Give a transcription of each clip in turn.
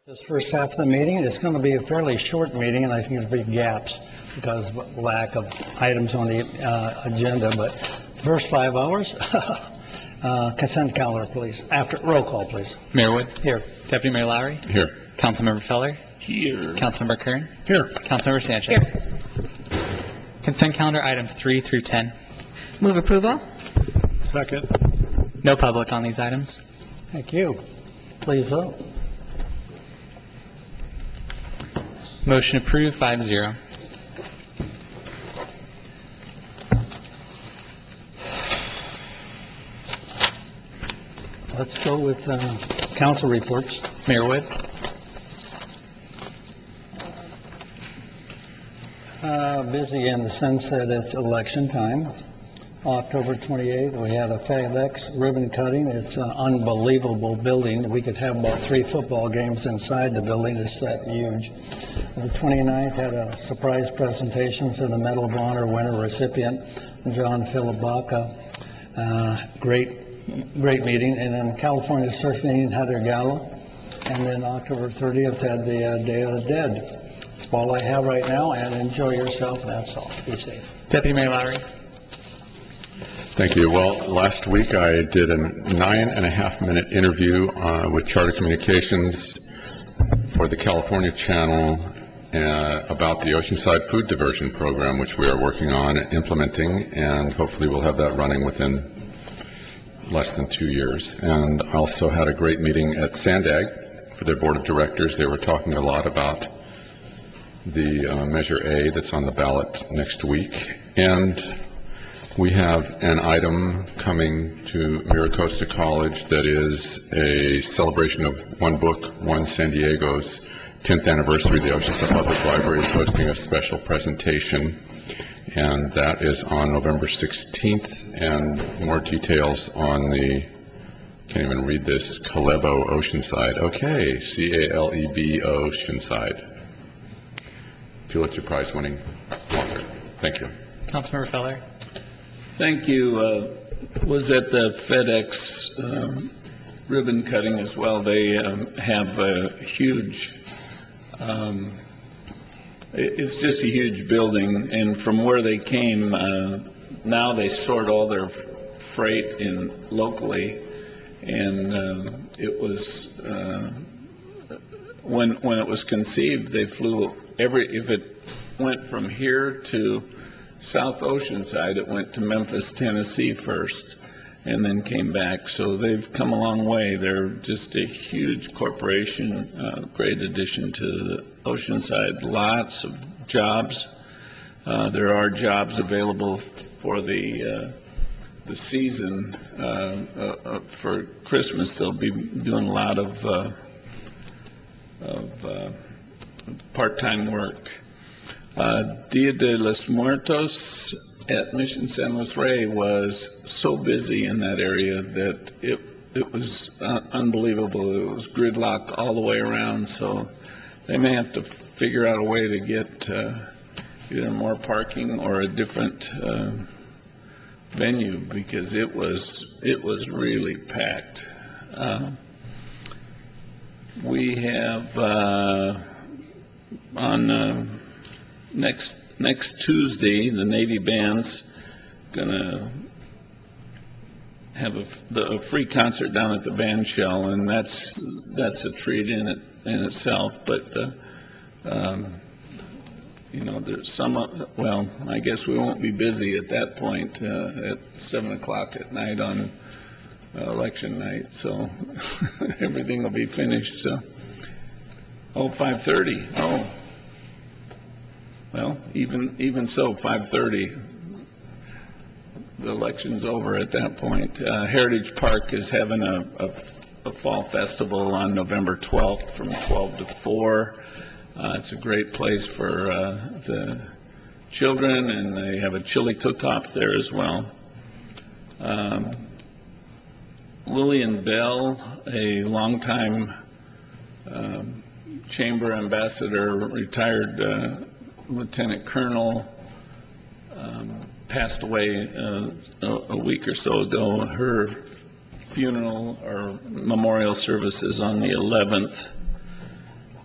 This first half of the meeting, it's going to be a fairly short meeting, and I think there's big gaps because of lack of items on the agenda. But first 5 hours, consent calendar, please. After roll call, please. Mayor Wood. Here. Deputy Mayor Lowry. Here. Councilmember Feller. Here. Councilmember Kern. Here. Councilmember Sanchez. Here. Consent calendar items 3 through 10. Move approval. Second. No public on these items. Thank you. Please vote. Motion approved 5-0. Let's go with council reports. Mayor Wood. Busy in the sense that it's election time. October 28th, we had a FedEx ribbon cutting. It's an unbelievable building. We could have about 3 football games inside the building. It's that huge. The 29th had a surprise presentation for the Medal of Honor winner recipient, John Philip Baca. Great meeting. And then California Surf Meeting had their gala. And then October 30th had the Day of the Dead. That's all I have right now, and enjoy yourself. That's all. Be safe. Deputy Mayor Lowry. Thank you. Well, last week I did a 9.5-minute interview with Charter Communications for the California channel about the Oceanside food diversion program, which we are working on implementing, and hopefully we'll have that running within less than 2 years. And I also had a great meeting at Sandag for their board of directors. They were talking a lot about the Measure A that's on the ballot next week. And we have an item coming to Miracosta College that is a celebration of One Book, One San Diego's 10th anniversary. The Oceanside Public Library is hosting a special presentation, and that is on November 16th. And more details on the, can't even read this, Calebo Oceanside. Okay, C-A-L-E-B-O Oceanside. Pulitzer Prize winning author. Thank you. Councilmember Feller. Thank you. Was at the FedEx ribbon cutting as well. They have a huge, it's just a huge building, and from where they came, now they sort all their freight in locally, and it was, when it was conceived, they flew if it went from here to South Oceanside, it went to Memphis, Tennessee first, and then came back. So they've come a long way. They're just a huge corporation, great addition to the Oceanside. Lots of jobs. There are jobs available for the season. For Christmas, they'll be doing a lot of part-time work. Dia de los Muertos at Mission San Luis Rey was so busy in that area that it was unbelievable. It was gridlock all the way around, so they may have to figure out a way to get either more parking or a different venue, because it was really packed. We have on next Tuesday, the Navy Band's gonna have a free concert down at the band shell, and that's a treat in itself. But you know, there's some. Well, I guess we won't be busy at that point at 7 o'clock at night on election night, so everything will be finished. So, 5:30. Oh. Well, even so, 5:30, the election's over at that point. Heritage Park is having a fall festival on November 12th from 12 to 4. It's a great place for the children, and they have a chili cook-off there as well. Lillian Bell, a longtime chamber ambassador, retired Lieutenant Colonel, passed away a week or so ago. Her funeral or memorial services on the 11th.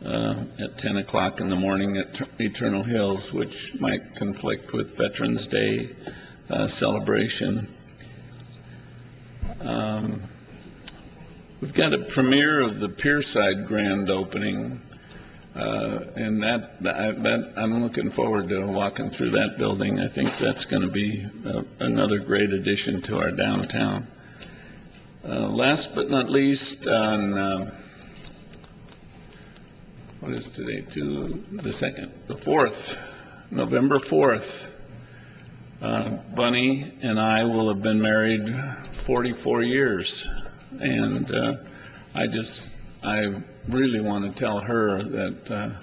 at 10 o'clock in the morning at Eternal Hills, which might conflict with Veterans Day celebration. We've got a premiere of the Pierside grand opening, and that I'm looking forward to walking through that building. I think that's going to be another great addition to our downtown. Last but not least, on what is today? The 4th, November 4th. Bunny and I will have been married 44 years, and I really want to tell her that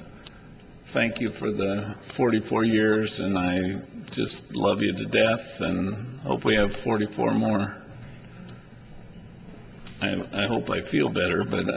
thank you for the 44 years, and I just love you to death, and hope we have 44 more. I hope I feel better, but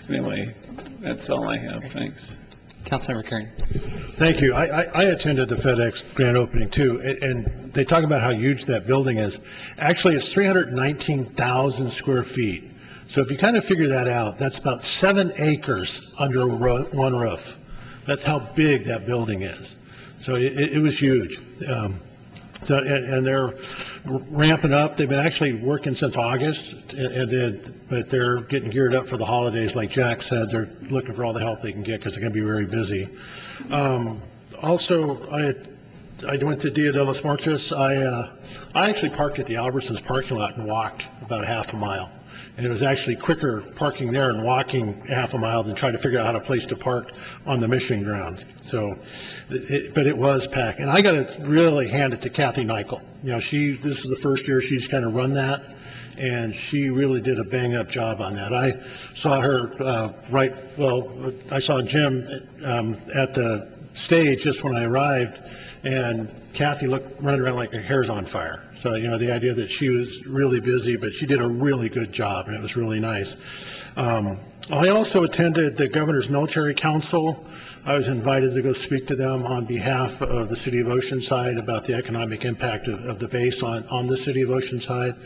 anyway, that's all I have. Thanks. Councilmember Kern. Thank you. I attended the FedEx grand opening too, and they talk about how huge that building is. Actually, it's 319,000 square feet. So if you kind of figure that out, that's about 7 acres under one roof. That's how big that building is. So it was huge. And they're ramping up. They've been actually working since August, but they're getting geared up for the holidays. Like Jack said, they're looking for all the help they can get because they're going to be very busy. Also, I went to Dia de los Muertos. I actually parked at the Albertsons parking lot and walked about half a mile. And it was actually quicker parking there and walking half a mile than trying to figure out how to place to park on the mission ground. So, but it was packed. And I got to really hand it to Kathy Nichol. You know, this is the first year she's kind of run that, and she really did a bang-up job on that. I saw her I saw Jim at the stage just when I arrived, and Kathy running around like her hair's on fire. So, you know, the idea that she was really busy, but she did a really good job, and it was really nice. I also attended the Governor's Military Council. I was invited to go speak to them on behalf of the City of Oceanside about the economic impact of the base on the City of Oceanside.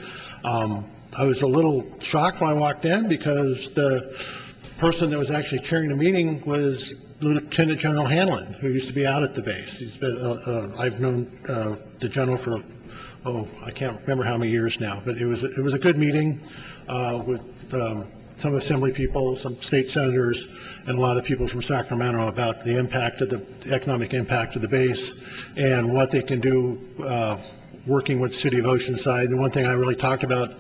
I was a little shocked when I walked in because the person that was actually chairing the meeting was Lieutenant General Hanlon, who used to be out at the base. He's been, I've known the general for, I can't remember how many years now, but it was a good meeting with some assembly people, some state senators, and a lot of people from Sacramento about the impact of the economic impact of the base and what they can do working with the City of Oceanside. And one thing I really talked about,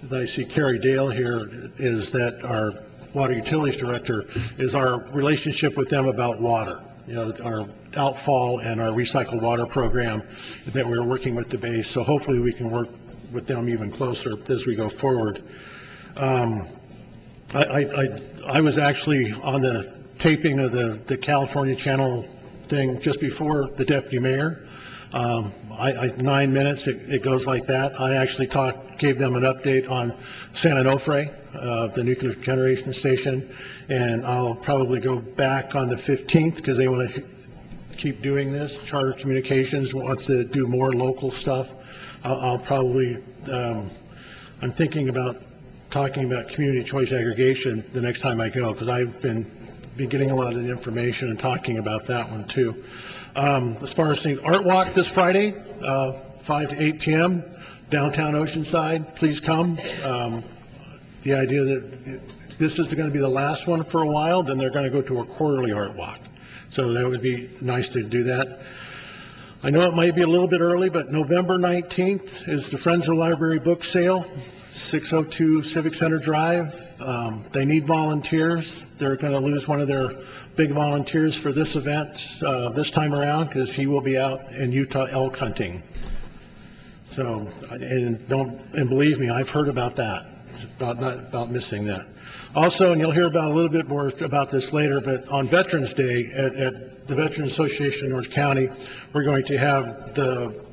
that I see Carrie Dale here, is that our Water Utilities Director, is our relationship with them about water. You know, our outfall and our recycled water program that we're working with the base. So hopefully we can work with them even closer as we go forward. I was actually on the taping of the California Channel thing just before the deputy mayor. 9 minutes, it goes like that. I actually gave them an update on San Onofre, the nuclear generation station, and I'll probably go back on the 15th because they want to keep doing this. Charter Communications wants to do more local stuff. I'll probably, I'm thinking about talking about community choice aggregation the next time I go, because I've been getting a lot of information and talking about that one too. As far as the Art Walk this Friday, 5 to 8 p.m., downtown Oceanside, please come. The idea that this is going to be the last one for a while, then they're going to go to a quarterly Art Walk. So that would be nice to do that. I know it might be a little bit early, but November 19th is the Friends of the Library book sale, 602 Civic Center Drive. They need volunteers. They're going to lose one of their big volunteers for this event this time around because he will be out in Utah elk hunting. So, and believe me, I've heard about that, about missing that. Also, and you'll hear about a little bit more about this later, but on Veterans Day at the Veterans Association of North County, we're going to have the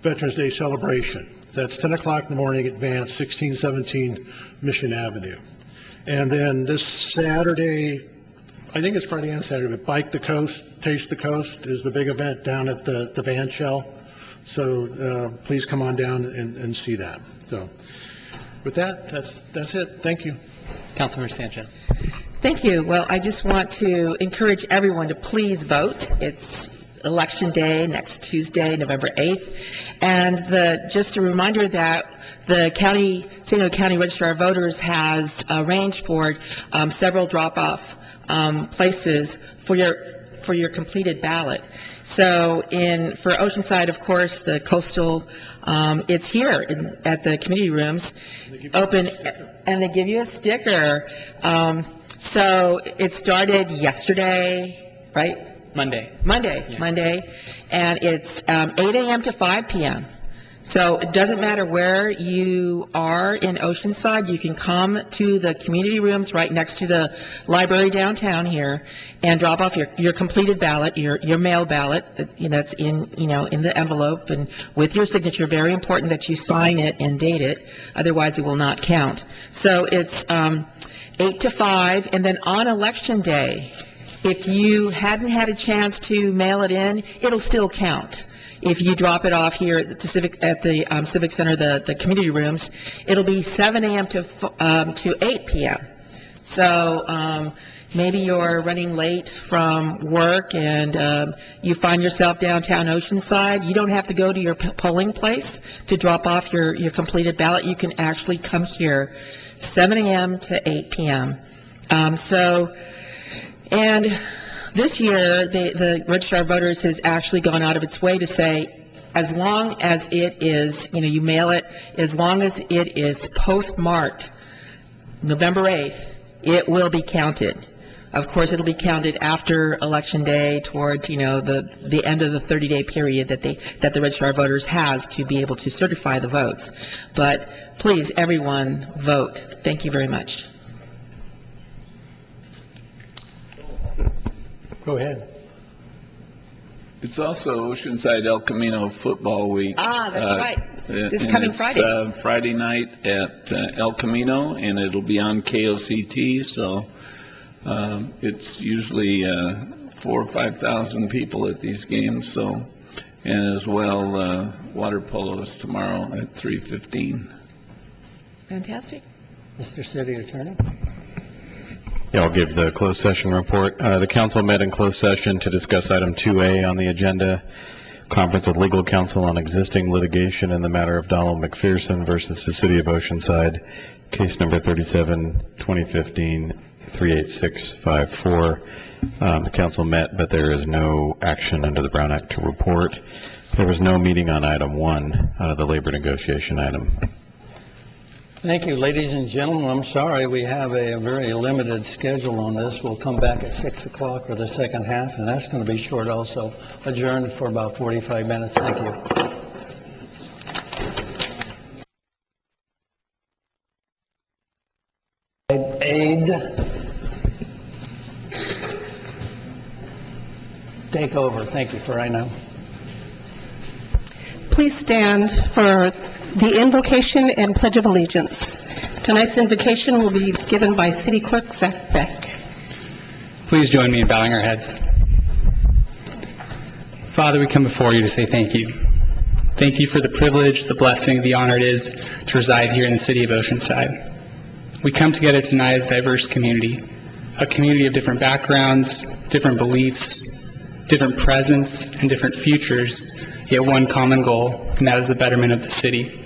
Veterans Day celebration. That's 10 o'clock in the morning at Vance, 1617 Mission Avenue. And then this Saturday, I think it's Friday and Saturday, but Bike the Coast, Taste the Coast is the big event down at the Van Shell. So please come on down and see that. So with that, that's it. Thank you. Councilmember Sanchez. Thank you. Well, I just want to encourage everyone to please vote. It's Election Day next Tuesday, November 8th. And just a reminder that the San Diego County Registrar of Voters has arranged for several drop-off places for your completed ballot. So for Oceanside, of course, the coastal, it's here at the community rooms, open, and they give you a sticker. So it started yesterday, right? Monday. And it's 8 a.m. to 5 p.m. So it doesn't matter where you are in Oceanside, you can come to the community rooms right next to the library downtown here and drop off your completed ballot, your mail ballot that's in the envelope and with your signature. Very important that you sign it and date it, otherwise it will not count. So it's 8 to 5, and then on Election Day, if you hadn't had a chance to mail it in, it'll still count. If you drop it off here at the Civic Center, the community rooms, it'll be 7 a.m. to 8 p.m. So maybe you're running late from work and you find yourself downtown Oceanside. You don't have to go to your polling place to drop off your completed ballot. You can actually come here 7 a.m. to 8 p.m. And this year, the Registrar of Voters has actually gone out of its way to say, as long as it is, you mail it, as long as it is postmarked November 8th, it will be counted. Of course, it'll be counted after Election Day towards, the end of the 30-day period that the Registrar of Voters has to be able to certify the votes. But please, everyone, vote. Thank you very much. Go ahead. It's also Oceanside El Camino Football Week. That's right. This and coming it's, Friday. Friday night at El Camino, and it'll be on KOCT, so it's usually 4,000 or 5,000 people at these games, so, and as well, water polo is tomorrow at 3:15. Fantastic. Mr. City Attorney? Yeah, I'll give the closed session report. The council met in closed session to discuss item 2A on the agenda, conference with legal counsel on existing litigation in the matter of Donald McPherson versus the City of Oceanside, case number 37, 2015, 38654. The council met, but there is no action under the Brown Act to report. There was no meeting on item 1, the labor negotiation item. Thank you, ladies and gentlemen. I'm sorry we have a very limited schedule on this. We'll come back at 6 o'clock for the second half, and that's going to be short also. Adjourned for about 45 minutes. Thank you. Aid. Take over. Thank you for right now. Please stand for the invocation and pledge of allegiance. Tonight's invocation will be given by City Clerk Zach Beck. Please join me in bowing our heads. Father, we come before you to say thank you. Thank you for the privilege, the blessing, the honor it is to reside here in the city of Oceanside. We come together tonight as a diverse community, a community of different backgrounds, different beliefs, different presents, and different futures, yet one common goal, and that is the betterment of the city.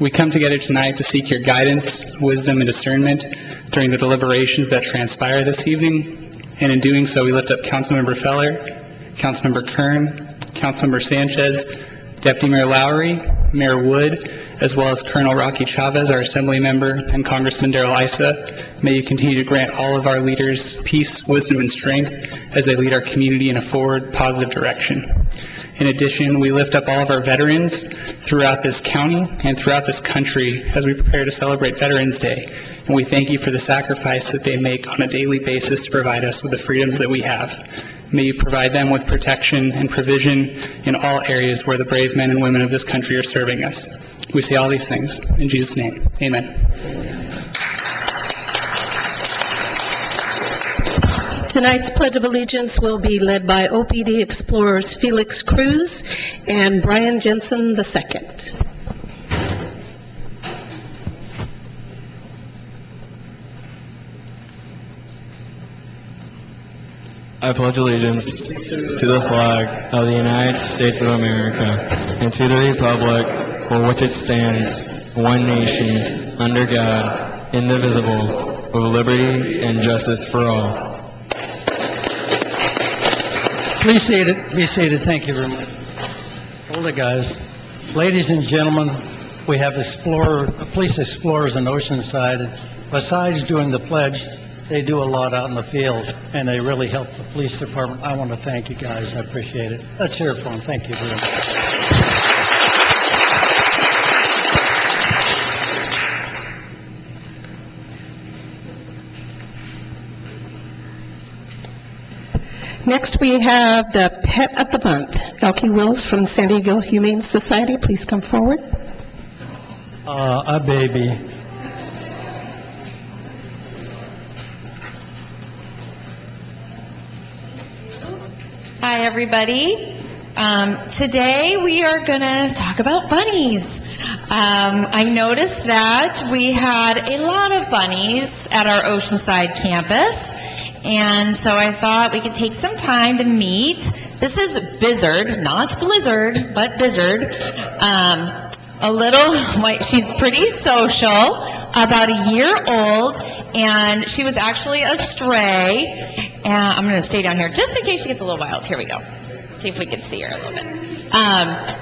We come together tonight to seek your guidance, wisdom, and discernment during the deliberations that transpire this evening, and in doing so, we lift up Councilmember Feller, Councilmember Kern, Councilmember Sanchez, Deputy Mayor Lowry, Mayor Wood, as well as Colonel Rocky Chavez, our Assembly member, and Congressman Darrell Issa. May you continue to grant all of our leaders peace, wisdom, and strength as they lead our community in a forward, positive direction. In addition, we lift up all of our veterans throughout this county and throughout this country as we prepare to celebrate Veterans Day. And we thank you for the sacrifice that they make on a daily basis to provide us with the freedoms that we have. May you provide them with protection and provision in all areas where the brave men and women of this country are serving us. We say all these things in Jesus' name. Amen. Tonight's Pledge of Allegiance will be led by OPD Explorers Felix Cruz and Brian Jensen II. I pledge allegiance to the flag of the United States of America and to the republic for which it stands, one nation, under God, indivisible, with liberty and justice for all. Please be seated. Thank you very much. Hold it, guys. Ladies and gentlemen, we have police explorers in Oceanside. Besides doing the pledge, they do a lot out in the field, and they really help the police department. I want to thank you guys. I appreciate it. Let's hear it for them. Thank you very much. Next, we have the Pet of the Month, Elkie Wills from San Diego Humane Society. Please come forward. A baby. Hi, everybody. Today we are going to talk about bunnies. I noticed that we had a lot of bunnies at our Oceanside campus, and so I thought we could take some time to meet. This is Bizzard, not Blizzard, but Bizzard. She's pretty social, about a year old, and she was actually a stray. And I'm going to stay down here just in case she gets a little wild. Here we go. See if we can see her a little bit.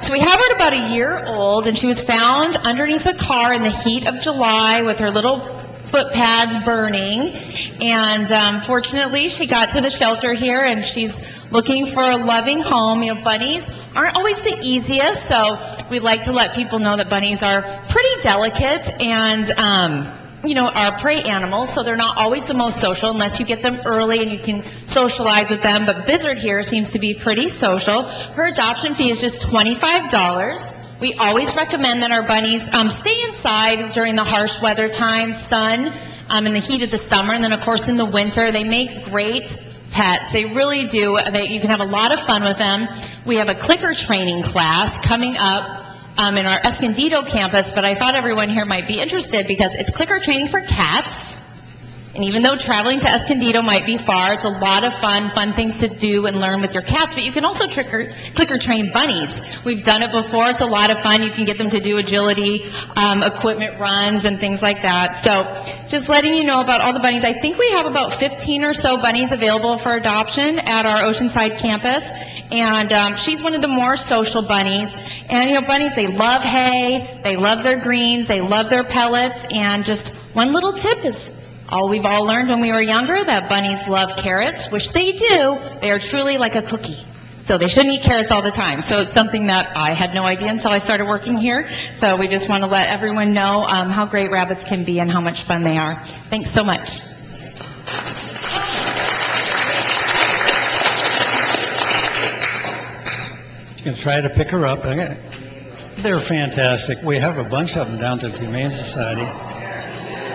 So we have her at about a year old, and she was found underneath a car in the heat of July with her little foot pads burning. And fortunately, she got to the shelter here, and she's looking for a loving home. You know, bunnies aren't always the easiest, so we'd like to let people know that bunnies are pretty delicate and are prey animals, so they're not always the most social unless you get them early and you can socialize with them. But Bizzard here seems to be pretty social. Her adoption fee is just $25. We always recommend that our bunnies stay inside during the harsh weather times, sun, in the heat of the summer, and then of course in the winter. They make great pets. They really do. You can have a lot of fun with them. We have a clicker training class coming up in our Escondido campus, but I thought everyone here might be interested because it's clicker training for cats. And even though traveling to Escondido might be far, it's a lot of fun things to do and learn with your cats, but you can also clicker train bunnies. We've done it before. It's a lot of fun. You can get them to do agility, equipment runs, and things like that. So just letting you know about all the bunnies. I think we have about 15 or so bunnies available for adoption at our Oceanside campus. And she's one of the more social bunnies. And, bunnies, they love hay, they love their greens, they love their pellets. And just one little tip is, we've all learned when we were younger that bunnies love carrots, which they do. They are truly like a cookie. So they shouldn't eat carrots all the time. So it's something that I had no idea until I started working here. So we just want to let everyone know how great rabbits can be and how much fun they are. Thanks so much. You can try to pick her up. They're fantastic. We have a bunch of them down to the Humane Society.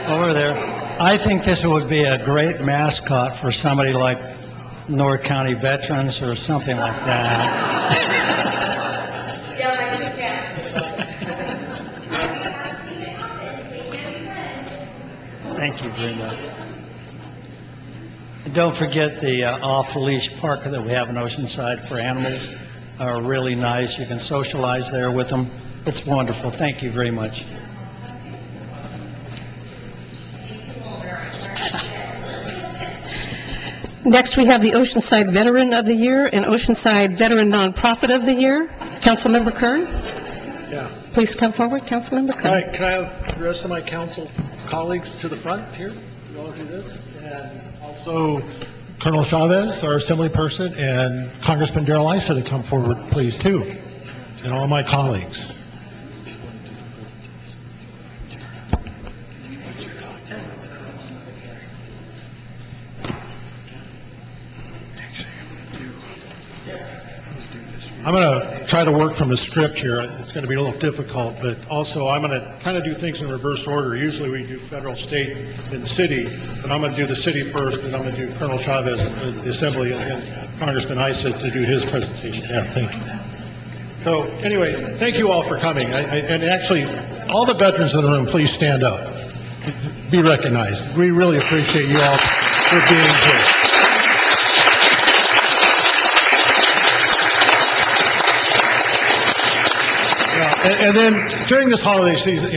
Over there. I think this would be a great mascot for somebody like North County Veterans or something like that. Thank you very much. And don't forget the off-leash park that we have in Oceanside for animals. Are really nice. You can socialize there with them. It's wonderful. Thank you very much. Next, we have the Oceanside Veteran of the Year and Oceanside Veteran Nonprofit of the Year. Councilmember Kern? Yeah. Please come forward, Councilmember Kern. All right, can I have the rest of my council colleagues to the front here? You all do this. And also Colonel Chavez, our assembly person, and Congressman Darrell Issa to come forward, please, too, and all my colleagues. I'm going to try to work from a script here. It's going to be a little difficult, but also I'm going to kind of do things in reverse order. Usually we do federal, state, and city, but I'm going to do the city first, and I'm going to do Colonel Chavez, the Assembly, and Congressman Issa to do his presentation. Yeah, thank you. So anyway, thank you all for coming. And actually, all the veterans in the room, please stand up. Be recognized. We really appreciate you all for being here. And then during this holiday season,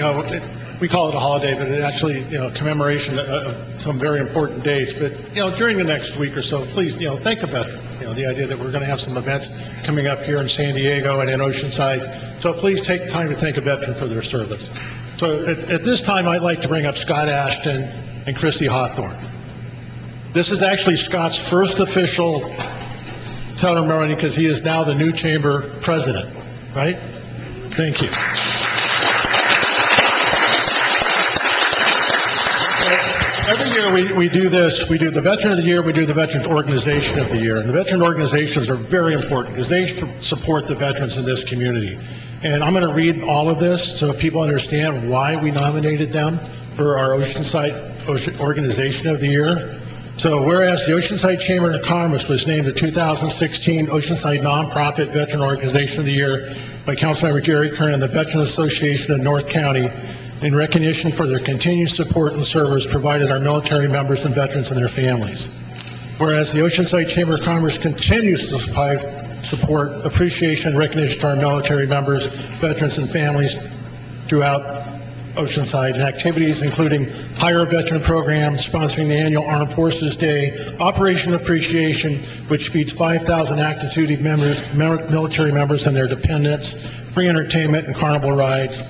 we call it a holiday, but it actually, commemoration of some very important days. But, during the next week or so, please, think about, the idea that we're going to have some events coming up here in San Diego and in Oceanside. So please take time to thank a veteran for their service. So at this time, I'd like to bring up Scott Ashton and Christy Hawthorne. This is actually Scott's first official ceremony because he is now the new chamber president, right? Thank you. Every year we do this. We do the Veteran of the Year, we do the Veteran Organization of the Year. And the veteran organizations are very important because they support the veterans in this community. And I'm going to read all of this so people understand why we nominated them for our Oceanside Organization of the Year. So whereas the Oceanside Chamber of Commerce was named the 2016 Oceanside Nonprofit Veteran Organization of the Year by Councilmember Jerry Kern and the Veteran Association of North County in recognition for their continued support and service provided our military members and veterans and their families. Whereas the Oceanside Chamber of Commerce continues to support, appreciation, and recognition to our military members, veterans, and families throughout Oceanside, and activities including hire veteran programs, sponsoring the annual Armed Forces Day, Operation Appreciation, which feeds 5,000 active duty military members and their dependents, free entertainment and carnival rides,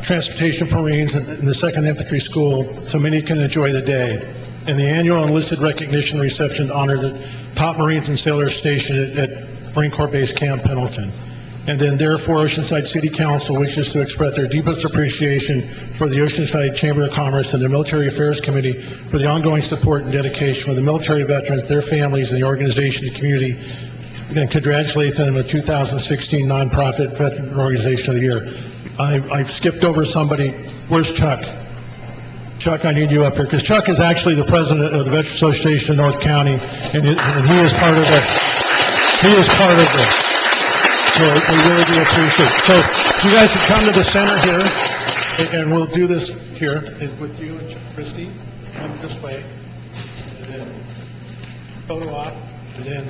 transportation for Marines in the 2nd Infantry School so many can enjoy the day, and the annual enlisted recognition reception to honor the top Marines and sailors stationed at Marine Corps Base Camp Pendleton. And then therefore, Oceanside City Council wishes to express their deepest appreciation for the Oceanside Chamber of Commerce and the Military Affairs Committee for the ongoing support and dedication of the military veterans, their families, and the organization and community, and congratulate them on the 2016 Nonprofit Veteran Organization of the Year. I've skipped over somebody. Where's Chuck? Chuck, I need you up here, because Chuck is actually the president of the Veteran Association of North County, and he is part of this. He is part of this. So we really do appreciate it. So you guys can come to the center here, and we'll do this here with you and Christy. Come this way, and then photo op, and then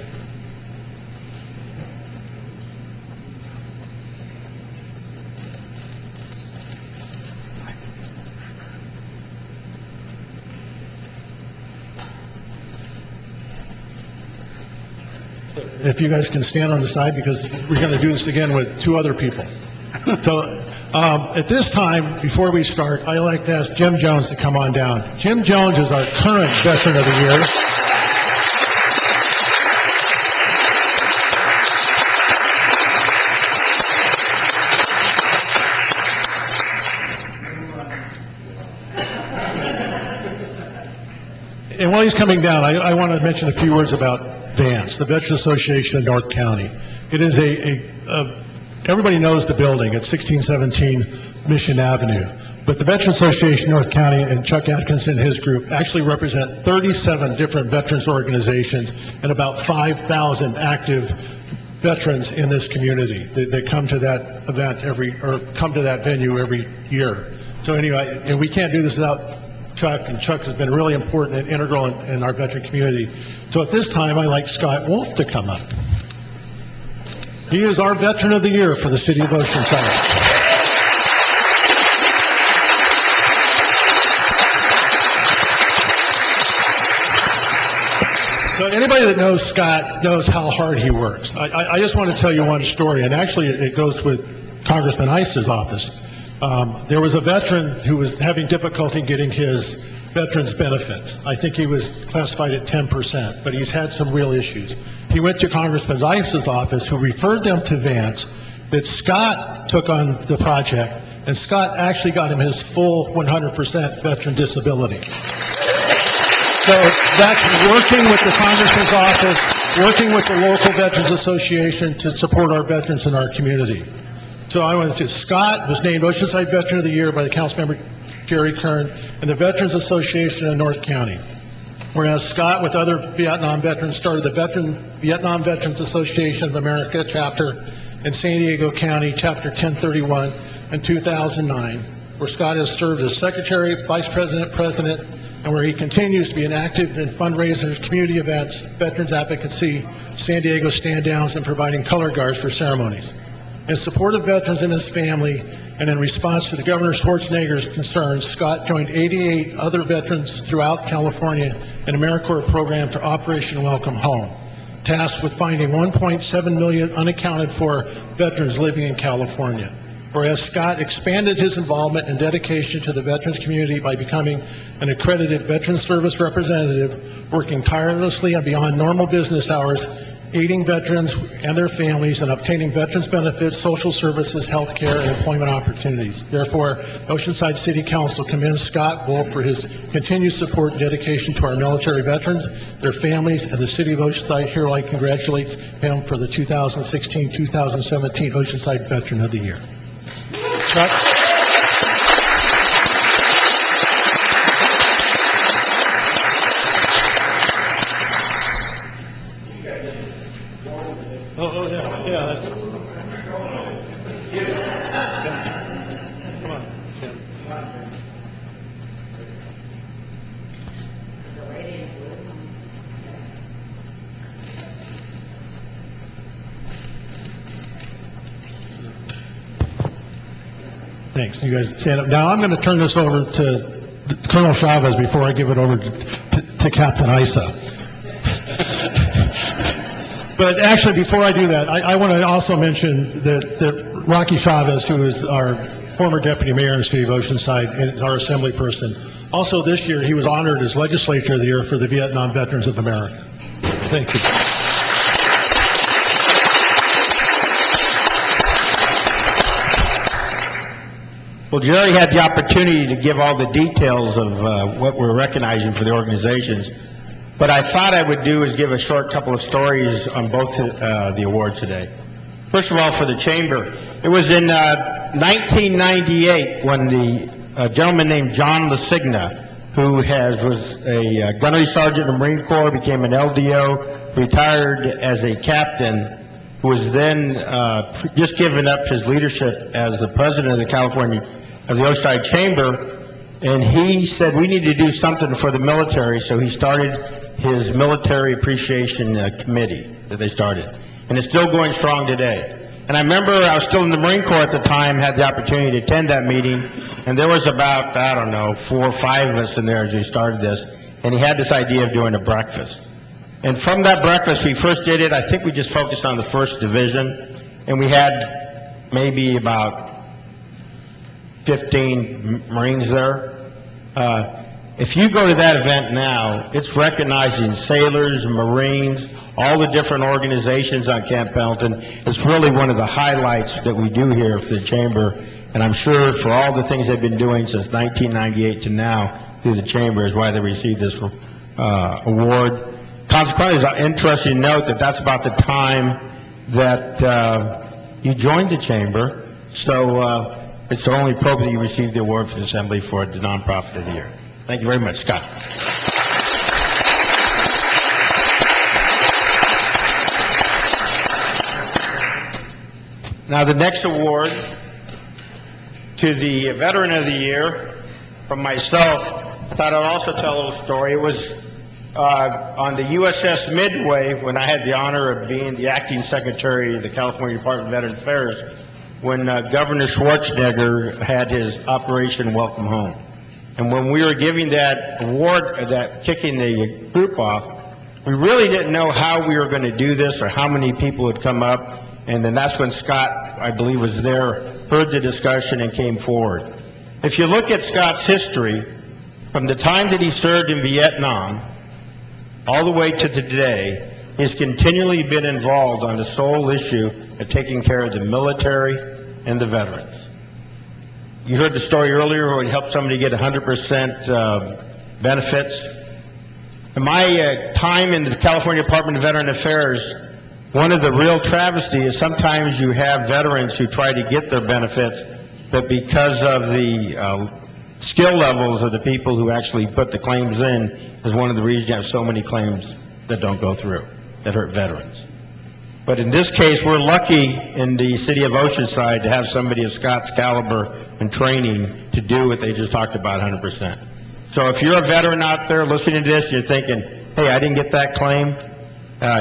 if you guys can stand on the side, because we're going to do this again with 2 other people. So at this time, before we start, I'd like to ask Jim Jones to come on down. Jim Jones is our current Veteran of the Year. And while he's coming down, I want to mention a few words about VANCE, the Veteran Association of North County. It is everybody knows the building at 1617 Mission Avenue, but the Veteran Association of North County and Chuck Atkinson and his group actually represent 37 different veterans organizations and about 5,000 active veterans in this community that come to that event come to that venue every year. So anyway, and we can't do this without Chuck, and Chuck has been really important and integral in our veteran community. So at this time, I'd like Scott Wolf to come up. He is our Veteran of the Year for the City of Oceanside. So anybody that knows Scott knows how hard he works. I just want to tell you one story, and actually it goes with Congressman Ice's office. There was a veteran who was having difficulty getting his veterans benefits. I think he was classified at 10%, but he's had some real issues. He went to Congressman Ice's office, who referred them to Vance, that Scott took on the project, and Scott actually got him his full 100% veteran disability. So that's working with the Congressman's office, working with the local Veterans Association to support our veterans in our community. So I want to say Scott was named Oceanside Veteran of the Year by the Councilmember Jerry Kern and the Veterans Association of North County. Whereas Scott, with other Vietnam veterans, started the Vietnam Veterans Association of America chapter in San Diego County, Chapter 1031, in 2009, where Scott has served as Secretary, Vice President, President, and where he continues to be an active in fundraisers, community events, veterans advocacy, San Diego stand-downs, and providing color guards for ceremonies. In support of veterans and his family, and in response to the Governor Schwarzenegger's concerns, Scott joined 88 other veterans throughout California in AmeriCorps program for Operation Welcome Home, tasked with finding 1.7 million unaccounted for veterans living in California. Whereas Scott expanded his involvement and dedication to the veterans community by becoming an accredited Veterans Service representative, working tirelessly and beyond normal business hours, aiding veterans and their families in obtaining veterans benefits, social services, health care, and employment opportunities. Therefore, Oceanside City Council commends Scott Wolf for his continued support and dedication to our military veterans, their families, and the City of Oceanside hereby congratulates him for the 2016-2017 Oceanside Veteran of the Year. Scott? Oh, yeah, that's... Come on, Tim. Thanks. You guys stand up. Now, I'm going to turn this over to Colonel Chavez before I give it over to Captain Isa. But actually, before I do that, I want to also mention that Rocky Chavez, who is our former deputy mayor in the city of Oceanside and is our assembly person, also this year, he was honored as Legislator of the Year for the Vietnam Veterans of America. Thank you. Well, Jerry had the opportunity to give all the details of what we're recognizing for the organizations. What I thought I would do is give a short couple of stories on both the awards today. First of all, for the Chamber, it was in 1998 when the gentleman named John Lasigna, who was a gunnery sergeant in the Marine Corps, became an LDO, retired as a captain, who was then just given up his leadership as the president of the Oceanside Chamber, and he said we need to do something for the military, so he started his Military Appreciation Committee that they started. And it's still going strong today. And I remember I was still in the Marine Corps at the time, had the opportunity to attend that meeting, and there was about, 4 or 5 of us in there as we started this, and he had this idea of doing a breakfast. And from that breakfast, we first did it, I think we just focused on the 1st Division, and we had maybe about 15 Marines there. If you go to that event now, it's recognizing sailors, Marines, all the different organizations on Camp Pendleton. It's really one of the highlights that we do here for the Chamber, and I'm sure for all the things they've been doing since 1998 to now through the Chamber is why they received this award. Consequently, it's interesting to note that that's about the time that you joined the Chamber, so it's only appropriate you received the award for the Assembly for the Nonprofit of the Year. Thank you very much, Scott. Now, the next award to the Veteran of the Year from myself, I thought I'd also tell a little story. It was on the USS Midway when I had the honor of being the acting secretary of the California Department of Veterans Affairs when Governor Schwarzenegger had his Operation Welcome Home. And when we were giving that award, kicking the group off, we really didn't know how we were going to do this or how many people would come up. And then that's when Scott, I believe, was there, heard the discussion and came forward. If you look at Scott's history, from the time that he served in Vietnam all the way to today, he's continually been involved on the sole issue of taking care of the military and the veterans. You heard the story earlier where he helped somebody get 100% benefits. In my time in the California Department of Veteran Affairs, one of the real travesty is sometimes you have veterans who try to get their benefits, but because of the skill levels of the people who actually put the claims in is one of the reasons you have so many claims that don't go through, that hurt veterans. But in this case, we're lucky in the city of Oceanside to have somebody of Scott's caliber and training to do what they just talked about 100%. So if you're a veteran out there listening to this and you're thinking, hey, I didn't get that claim,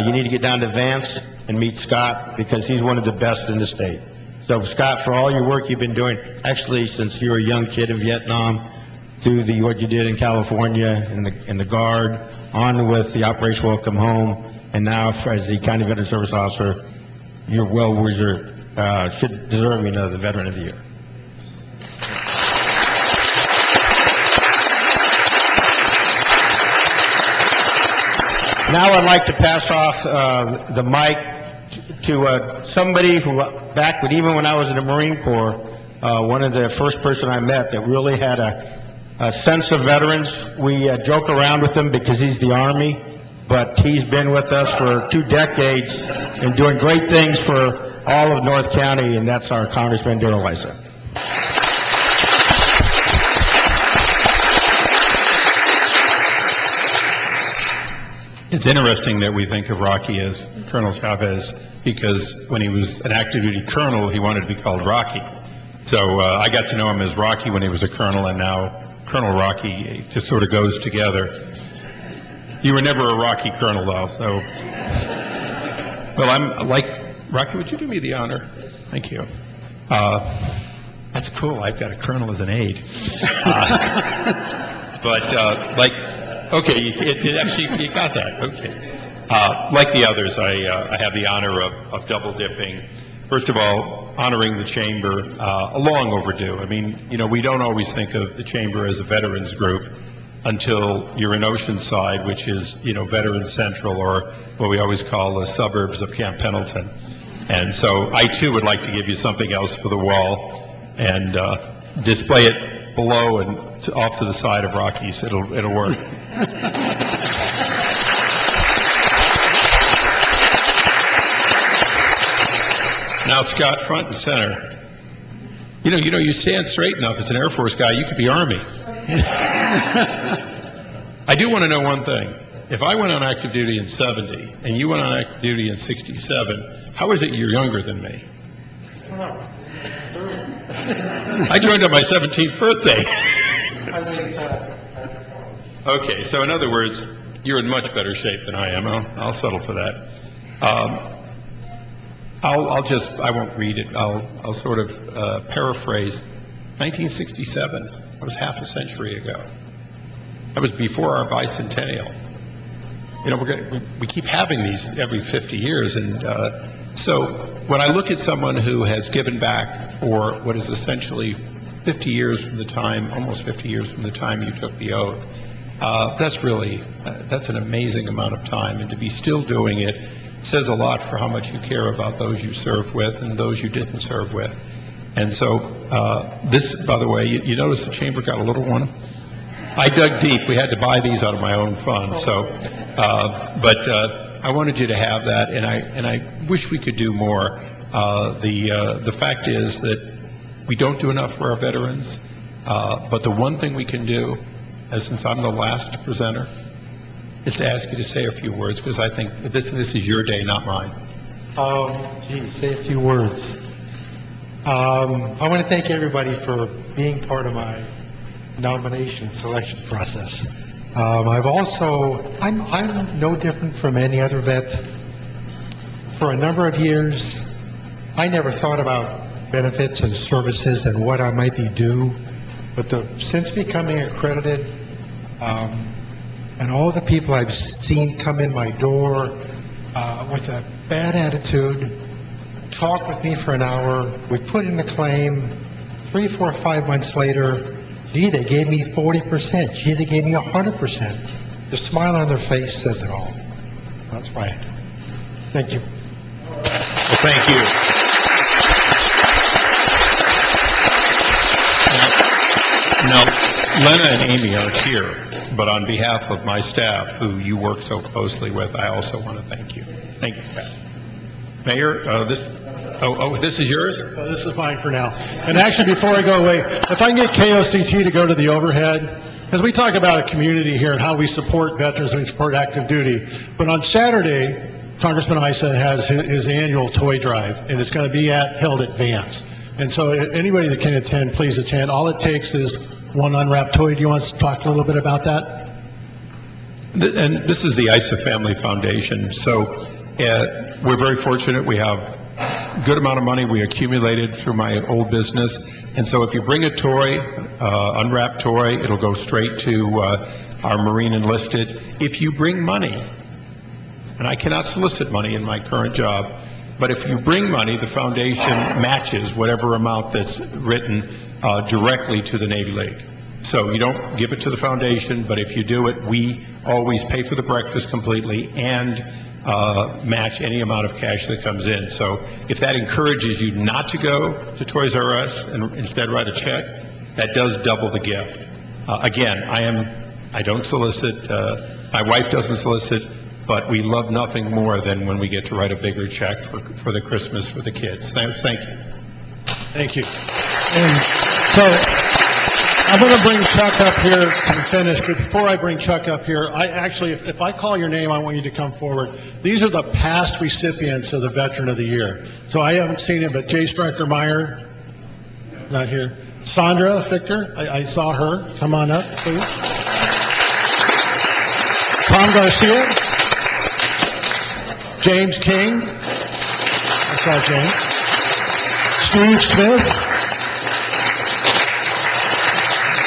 you need to get down to Vance and meet Scott because he's one of the best in the state. So Scott, for all your work you've been doing, actually since you were a young kid in Vietnam, through what you did in California in the Guard, on with the Operation Welcome Home, and now as the County Veteran Service Officer, you're well deserving of the Veteran of the Year. Now I'd like to pass off the mic to somebody who, even when I was in the Marine Corps, one of the first person I met that really had a sense of veterans. We joke around with him because he's the Army, but he's been with us for 2 decades and doing great things for all of North County, and that's our Congressman Darrell Lysa. It's interesting that we think of Rocky as Colonel Chavez, because when he was an active duty colonel, he wanted to be called Rocky. So I got to know him as Rocky when he was a colonel, and now Colonel Rocky. It just sort of goes together. You were never a Rocky colonel, though. So, well, I'm like Rocky. Would you do me the honor? Thank you. That's cool. I've got a colonel as an aide. Okay, it actually, you got that, okay. Like the others, I have the honor of double dipping. First of all, honoring the Chamber, long overdue. I mean, we don't always think of the Chamber as a veterans group until you're in Oceanside, which is, Veterans Central, or what we always call the suburbs of Camp Pendleton. And so I too would like to give you something else for the wall and display it below and off to the side of Rocky's. It'll work. Now, Scott, front and center. You stand straight enough as an Air Force guy, you could be Army. I do want to know one thing. If I went on active duty in 70 and you went on active duty in 67, how is it you're younger than me? I joined on my 17th birthday. Okay, so in other words, you're in much better shape than I am. I'll settle for that. I won't read it. I'll sort of paraphrase. 1967, that was half a century ago. That was before our bicentennial. We keep having these every 50 years, and so when I look at someone who has given back for what is essentially 50 years from the time, almost 50 years from the time you took the oath, that's an amazing amount of time, and to be still doing it says a lot for how much you care about those you served with and those you didn't serve with. And so this, by the way, you notice the Chamber got a little one. I dug deep. We had to buy these out of my own funds. So, but I wanted you to have that, and I wish we could do more. The fact is that we don't do enough for our veterans, but the one thing we can do, since I'm the last presenter, is to ask you to say a few words, because I think this is your day, not mine. Say a few words. I want to thank everybody for being part of my nomination selection process. I'm no different from any other vet. For a number of years, I never thought about benefits and services and what I might be due, but since becoming accredited, and all the people I've seen come in my door with a bad attitude, talk with me for an hour, we put in a claim, 3, 4, 5 months later, gee, they gave me 40%, gee, they gave me 100%. The smile on their face says it all. That's why. Thank you. Well, thank you. Now, Lena and Amy are here, but on behalf of my staff, who you work so closely with, I also want to thank you. Thank you, Scott. Mayor, this is yours? This is mine for now. And actually, before I go away, if I can get KOCT to go to the overhead, because we talk about a community here and how we support veterans and we support active duty. But on Saturday, Congressman Issa has his annual toy drive, and it's going to be held at Vance. And so anybody that can attend, please attend. All it takes is one unwrapped toy. Do you want to talk a little bit about that? And this is the Issa Family Foundation. So we're very fortunate. We have good amount of money we accumulated through my old business. And so if you bring a toy, unwrapped toy, it'll go straight to our Marine enlisted. If you bring money, and I cannot solicit money in my current job, but if you bring money, the foundation matches whatever amount that's written directly to the Navy League. So you don't give it to the foundation, but if you do it, we always pay for the breakfast completely and match any amount of cash that comes in. So if that encourages you not to go to Toys R Us and instead write a check, that does double the gift. Again, I don't solicit, my wife doesn't solicit, but we love nothing more than when we get to write a bigger check for the Christmas for the kids. Thank you. Thank you. And so, I'm going to bring Chuck up here to finish, but before I bring Chuck up here, I actually, if I call your name, I want you to come forward. These are the past recipients of the Veteran of the Year. So I haven't seen him, but Jay Stryker-Meyer, not here. Sandra Fichter, I saw her. Come on up, please. Tom Garcia. James King. I saw James. Steve Smith.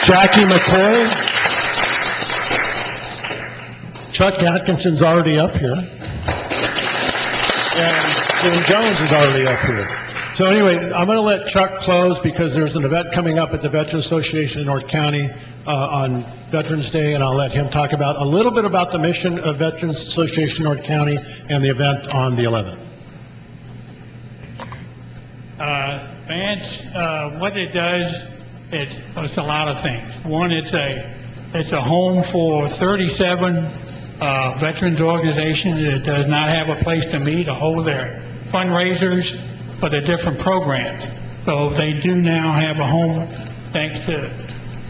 Jackie McCoy. Chuck Atkinson's already up here. And Jim Jones is already up here. So anyway, I'm going to let Chuck close because there's an event coming up at the Veterans Association in North County on Veterans Day, and I'll let him talk about a little bit about the mission of Veterans Association North County and the event on the 11th. Vance, what it does, it's a lot of things. One, it's a home for 37 veterans organizations that does not have a place to meet or hold their fundraisers for the different programs. So they do now have a home, thanks to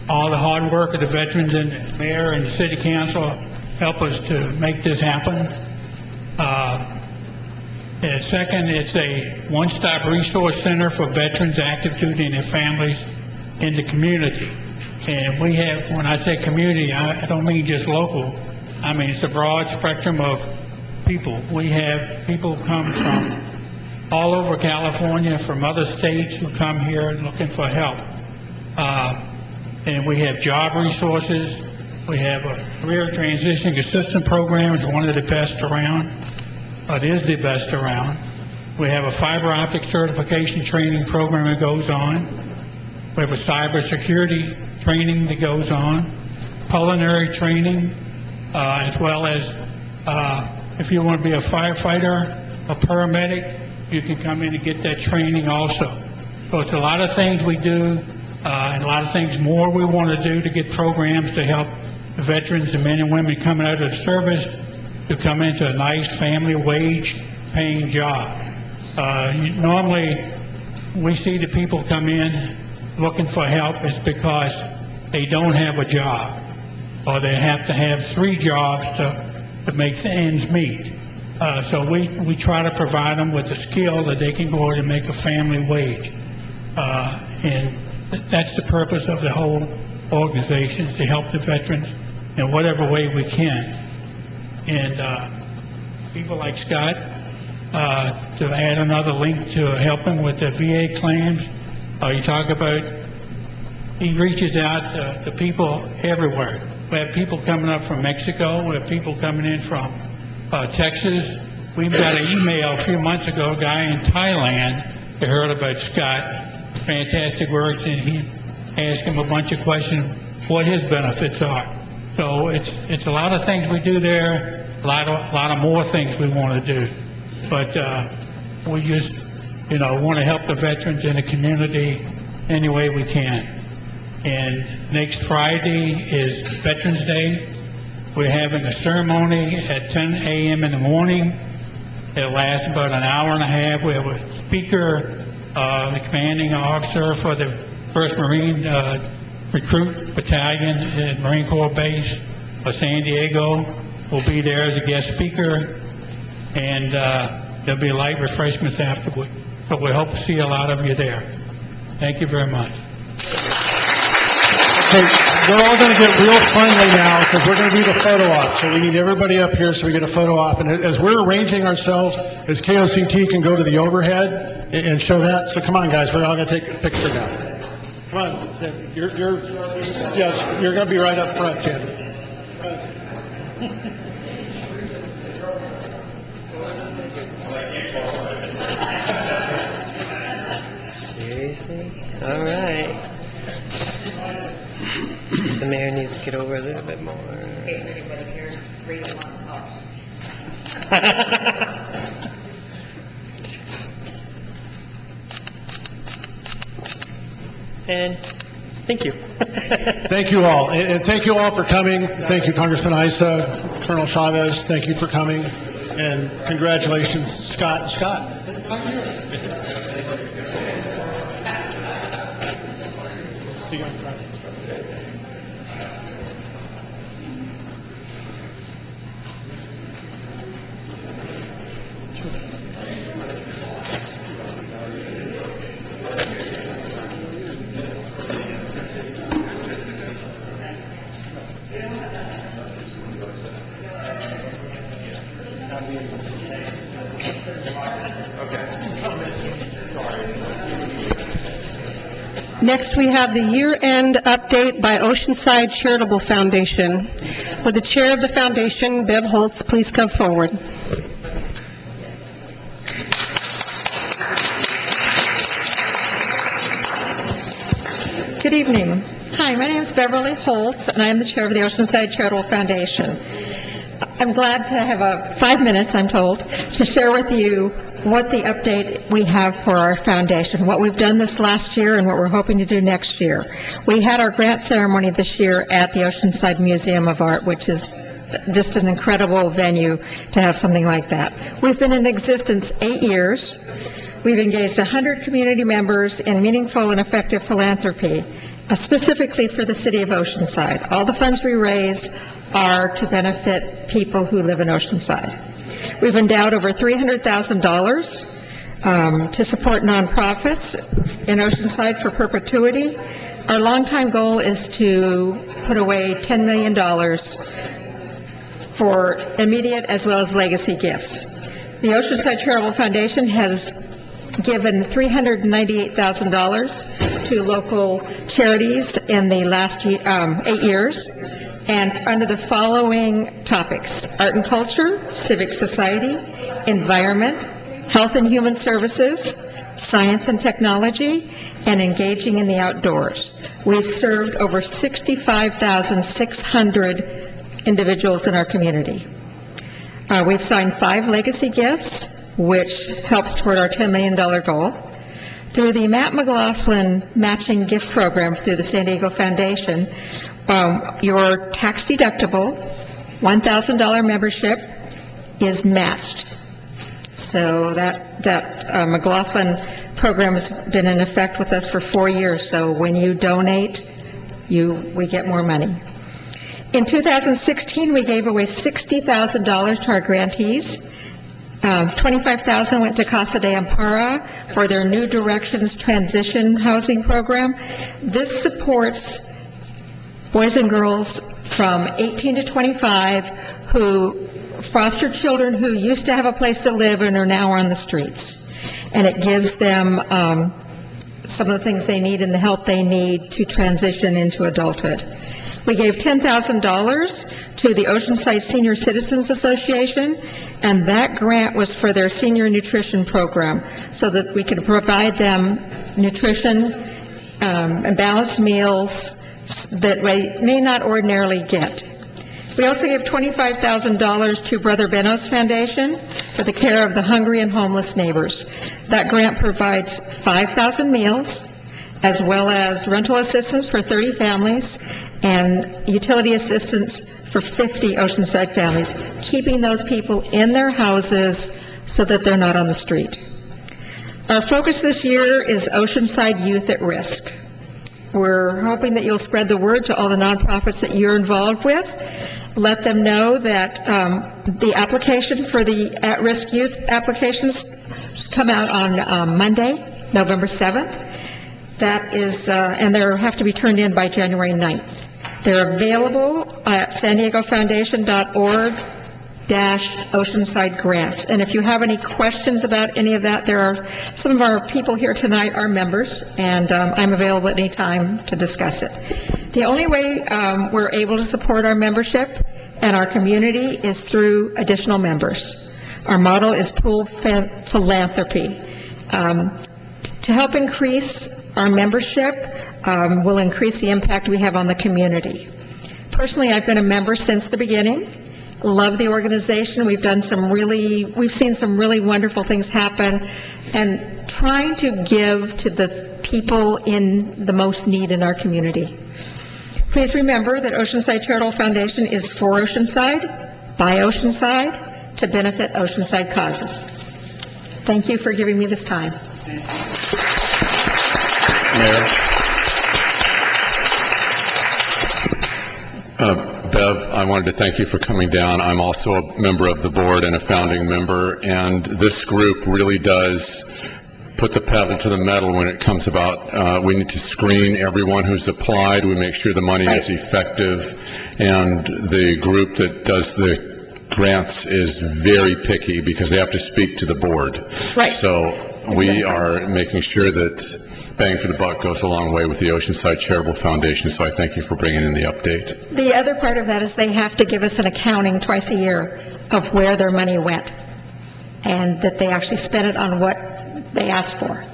all the hard work of the veterans and the mayor and the city council help us to make this happen. And second, it's a one-stop resource center for veterans, active duty, and their families in the community. And we have, when I say community, I don't mean just local. I mean, it's a broad spectrum of people. We have people come from all over California, from other states who come here looking for help. And we have job resources. We have a career transitioning assistance program. It's one of the best around. It is the best around. We have a fiber optic certification training program that goes on. We have a cybersecurity training that goes on, culinary training, as well as if you want to be a firefighter, a paramedic, you can come in and get that training also. So it's a lot of things we do, and a lot of things more we want to do to get programs to help the veterans, the men and women coming out of the service, to come into a nice family wage-paying job. Normally, we see the people come in looking for help is because they don't have a job, or they have to have 3 jobs to make the ends meet. So we try to provide them with a skill that they can go out and make a family wage. And that's the purpose of the whole organization, is to help the veterans in whatever way we can. And people like Scott, to add another link to help him with the VA claims, you talk about, he reaches out to people everywhere. We have people coming up from Mexico, we have people coming in from Texas. We've got an email a few months ago, a guy in Thailand that heard about Scott, fantastic work, and he asked him a bunch of questions, what his benefits are. So it's a lot of things we do there, a lot of more things we want to do. But we just, want to help the veterans in the community any way we can. And next Friday is Veterans Day. We're having a ceremony at 10 a.m. in the morning. It'll last about an hour and a half. We have a speaker, the commanding officer for the 1st Marine Recruit Battalion at Marine Corps Base of San Diego will be there as a guest speaker, and there'll be light refreshments afterward. So we hope to see a lot of you there. Thank you very much. Okay. we're all going to get real friendly now because we're going to do the photo op. So we need everybody up here so we get a photo op. And as we're arranging ourselves, as KOCT can go to the overhead and show that. So come on, guys, we're all going to take a picture now. Come on, Tim. You're going to be right up front, Tim. Seriously? All right. The mayor needs to get over a little bit more. In case anybody cares, 3 to 1 And thank you. Thank you all. And thank you all for coming. Thank you, Congressman Issa, Colonel Chavez. Thank you for coming. And congratulations, Scott. Scott. Next, we have the year-end update by Oceanside Charitable Foundation. Would the chair of the foundation, Bev Holtz, please come forward? Good evening. Hi, my name is Beverly Holtz, and I am the chair of the Oceanside Charitable Foundation. I'm glad to have 5 minutes, I'm told, to share with you what the update we have for our foundation, what we've done this last year and what we're hoping to do next year. We had our grant ceremony this year at the Oceanside Museum of Art, which is just an incredible venue to have something like that. We've been in existence 8 years. We've engaged 100 community members in meaningful and effective philanthropy, specifically for the city of Oceanside. All the funds we raise are to benefit people who live in Oceanside. We've endowed over $300,000 to support nonprofits in Oceanside for perpetuity. Our longtime goal is to put away $10 million for immediate as well as legacy gifts. The Oceanside Charitable Foundation has given $398,000 to local charities in the last 8 years, and under the following topics: art and culture, civic society, environment, health and human services, science and technology, and engaging in the outdoors. We've served over 65,600 individuals in our community. We've signed 5 legacy gifts, which helps toward our $10 million goal. Through the Matt McLaughlin Matching Gift Program through the San Diego Foundation, your tax-deductible $1,000 membership is matched. So that McLaughlin program has been in effect with us for 4 years. So when you donate, we get more money. In 2016, we gave away $60,000 to our grantees. $25,000 went to Casa de Amparo for their New Directions Transition Housing Program. This supports boys and girls from 18 to 25 who foster children who used to have a place to live and are now on the streets. And it gives them some of the things they need and the help they need to transition into adulthood. We gave $10,000 to the Oceanside Senior Citizens Association, and that grant was for their senior nutrition program so that we could provide them nutrition and balanced meals that they may not ordinarily get. We also gave $25,000 to Brother Benno's Foundation for the care of the hungry and homeless neighbors. That grant provides 5,000 meals, as well as rental assistance for 30 families and utility assistance for 50 Oceanside families, keeping those people in their houses so that they're not on the street. Our focus this year is Oceanside Youth at Risk. We're hoping that you'll spread the word to all the nonprofits that you're involved with. Let them know that the application for the at-risk youth applications come out on Monday, November 7th. That is, and they have to be turned in by January 9th. They're available at san-diego-foundation.org/Oceanside grants. And if you have any questions about any of that, there are some of our people here tonight are members, and I'm available at any time to discuss it. The only way we're able to support our membership and our community is through additional members. Our model is pooled philanthropy. To help increase our membership will increase the impact we have on the community. Personally, I've been a member since the beginning. Love the organization. We've seen some really wonderful things happen, and trying to give to the people in the most need in our community. Please remember that Oceanside Charitable Foundation is for Oceanside, by Oceanside, to benefit Oceanside causes. Thank you for giving me this time. Mayor. Bev, I wanted to thank you for coming down. I'm also a member of the board and a founding member, and this group really does put the pedal to the metal when it comes about, we need to screen everyone who's applied, we make sure the money is effective, and the group that does the grants is very picky because they have to speak to the board. Right. So we are making sure that bang for the buck goes a long way with the Oceanside Charitable Foundation, so I thank you for bringing in the update. The other part of that is they have to give us an accounting twice a year of where their money went, and that they actually spent it on what they asked for.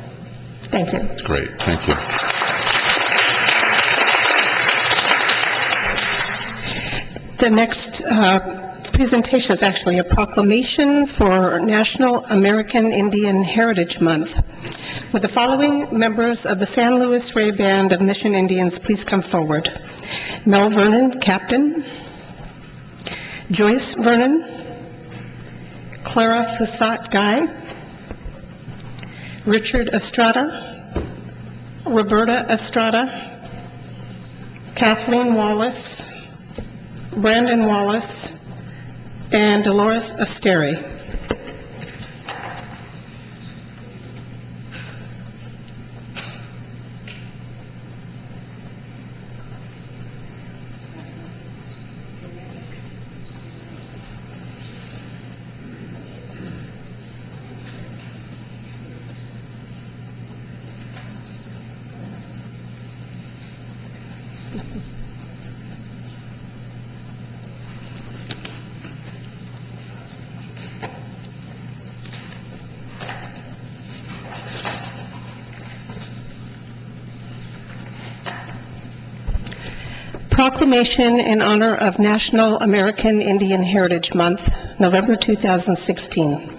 Thank you. Great, thank you. The next presentation is actually a proclamation for National American Indian Heritage Month. Would the following members of the San Luis Rey Band of Mission Indians please come forward? Mel Vernon, Captain. Joyce Vernon. Clara Fusat Guy. Richard Estrada. Roberta Estrada. Kathleen Wallace. Brandon Wallace, and Dolores Asteri. Proclamation in honor of National American Indian Heritage Month, November 2016.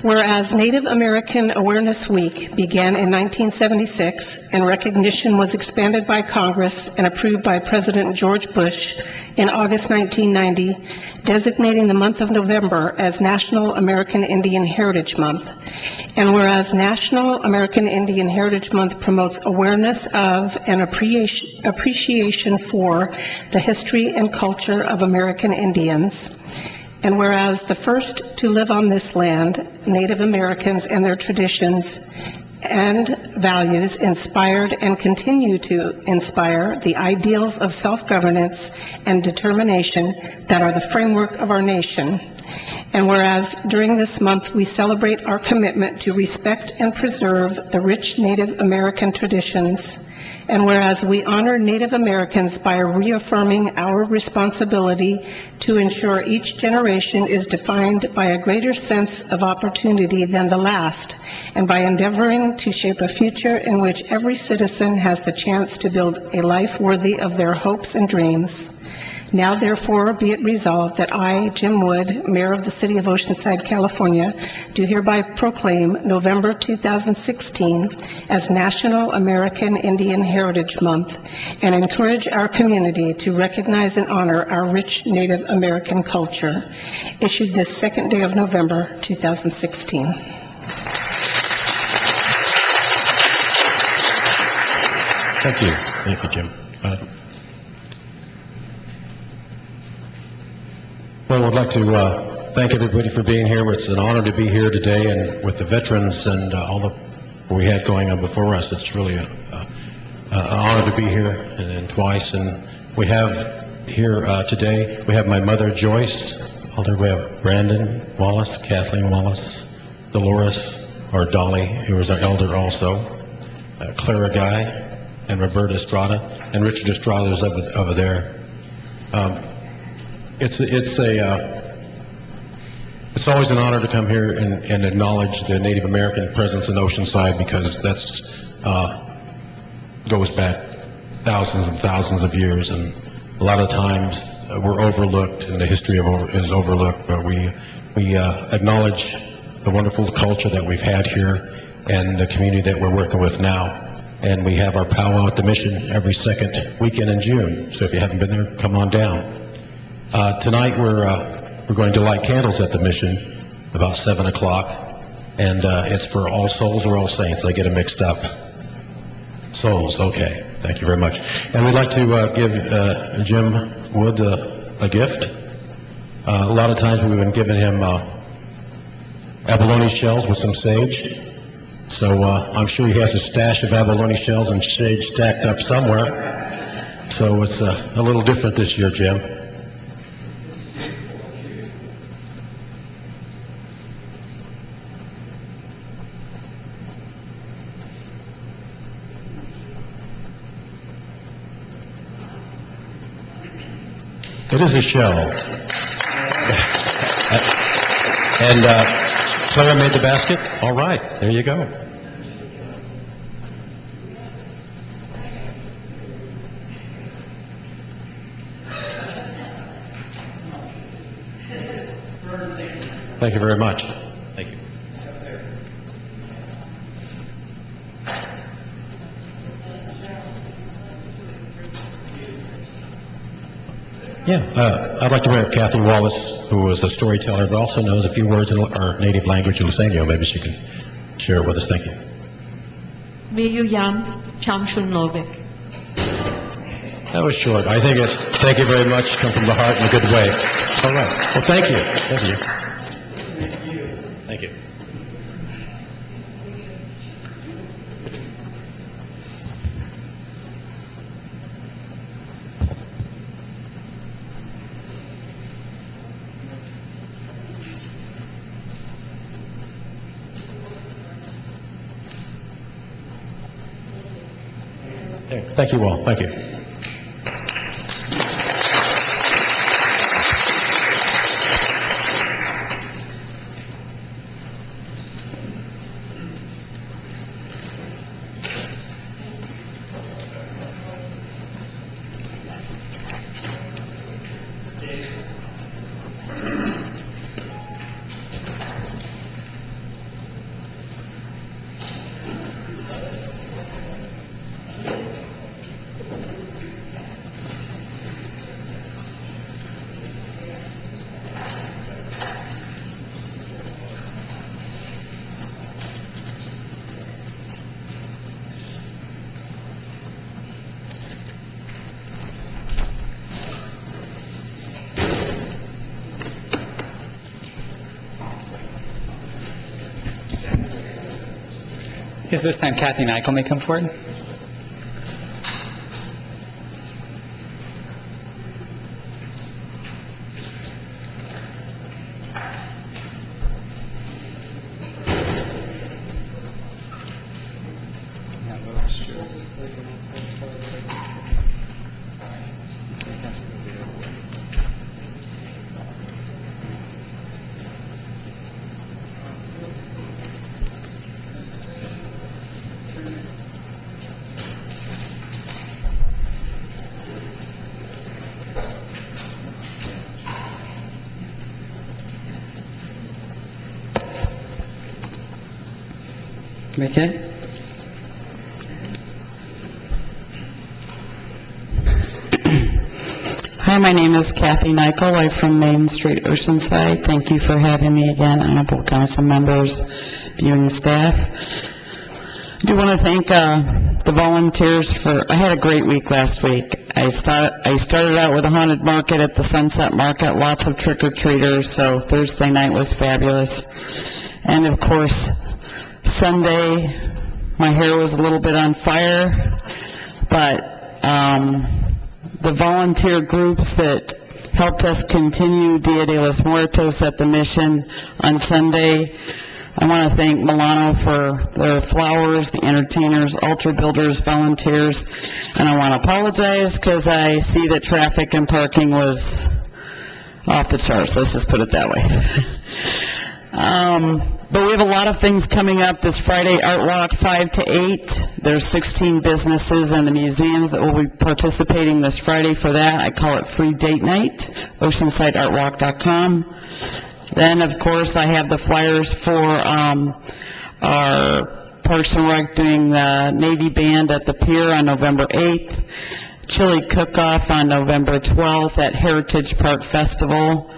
Whereas Native American Awareness Week began in 1976 and recognition was expanded by Congress and approved by President George Bush in August 1990, designating the month of November as National American Indian Heritage Month. And whereas National American Indian Heritage Month promotes awareness of and appreciation for the history and culture of American Indians. And whereas the first to live on this land, Native Americans and their traditions and values inspired and continue to inspire the ideals of self-governance and determination that are the framework of our nation. And whereas during this month we celebrate our commitment to respect and preserve the rich Native American traditions, and whereas we honor Native Americans by reaffirming our responsibility to ensure each generation is defined by a greater sense of opportunity than the last, and by endeavoring to shape a future in which every citizen has the chance to build a life worthy of their hopes and dreams. Now, therefore, be it resolved that I, Jim Wood, Mayor of the City of Oceanside, California, do hereby proclaim November 2016 as National American Indian Heritage Month and encourage our community to recognize and honor our rich Native American culture. Issued this second day of November 2016. Thank you. Thank you, Jim. Well, I'd like to thank everybody for being here. It's an honor to be here today, and with the veterans and all that we had going on before us, it's really an honor to be here and twice, and We have here today, we have my mother Joyce, elder. We have Brandon Wallace, Kathleen Wallace, Dolores, or Dolly, who is our elder also, Clara Guy, and Roberta Estrada, and Richard Estrada is over there. It's always an honor to come here and acknowledge the Native American presence in Oceanside, because that's goes back thousands and thousands of years, and a lot of times we're overlooked, and the history is overlooked, but we acknowledge the wonderful culture that we've had here and the community that we're working with now. And we have our powwow at the mission every second weekend in June, so if you haven't been there, come on down. Tonight we're going to light candles at the mission about 7 o'clock, and it's for All Souls or All Saints. I get them mixed up. Souls, okay. Thank you very much. And we'd like to give Jim Wood a gift. A lot of times we've been giving him abalone shells with some sage. So I'm sure he has a stash of abalone shells and sage stacked up somewhere. So it's a little different this year, Jim. It is a shell. And Clara made the basket? All right, there you go. Thank you very much. Thank you. Yeah, I'd like to bring up Kathy Wallace, who is a storyteller, but also knows a few words in our native language, Luiseño. Maybe she can share it with us. Thank you. Miyu Yam Chamshun Lovik. That was short. I think it's, thank you very much, come from the heart in a good way. All right. Well, thank you. Thank you. Thank you. Thank you all. Thank you. Is this time Kathy Nichol may come forward? Okay. Hi, my name is Kathy Nichol. I'm from Main Street, Oceanside. Thank you for having me again, honorable council members, viewing staff. I do want to thank the volunteers for, I had a great week last week. I started out with a haunted market at the Sunset Market, lots of trick-or-treaters, so Thursday night was fabulous. And of course, Sunday, my hair was a little bit on fire, but the volunteer groups that helped us continue Dia de los Muertos at the Mission on Sunday. I want to thank Milano for their flowers, the entertainers, altar builders, volunteers, and I want to apologize because I see that traffic and parking was off the charts. Let's just put it that way. But we have a lot of things coming up this Friday, Art Walk 5 to 8. There's 16 businesses and the museums that will be participating this Friday for that. I call it free date night, oceansideartwalk.com. Then, of course, I have the flyers for our Parks and Rec doing the Navy Band at the Pier on November 8th, Chili Cook-Off on November 12th at Heritage Park Festival,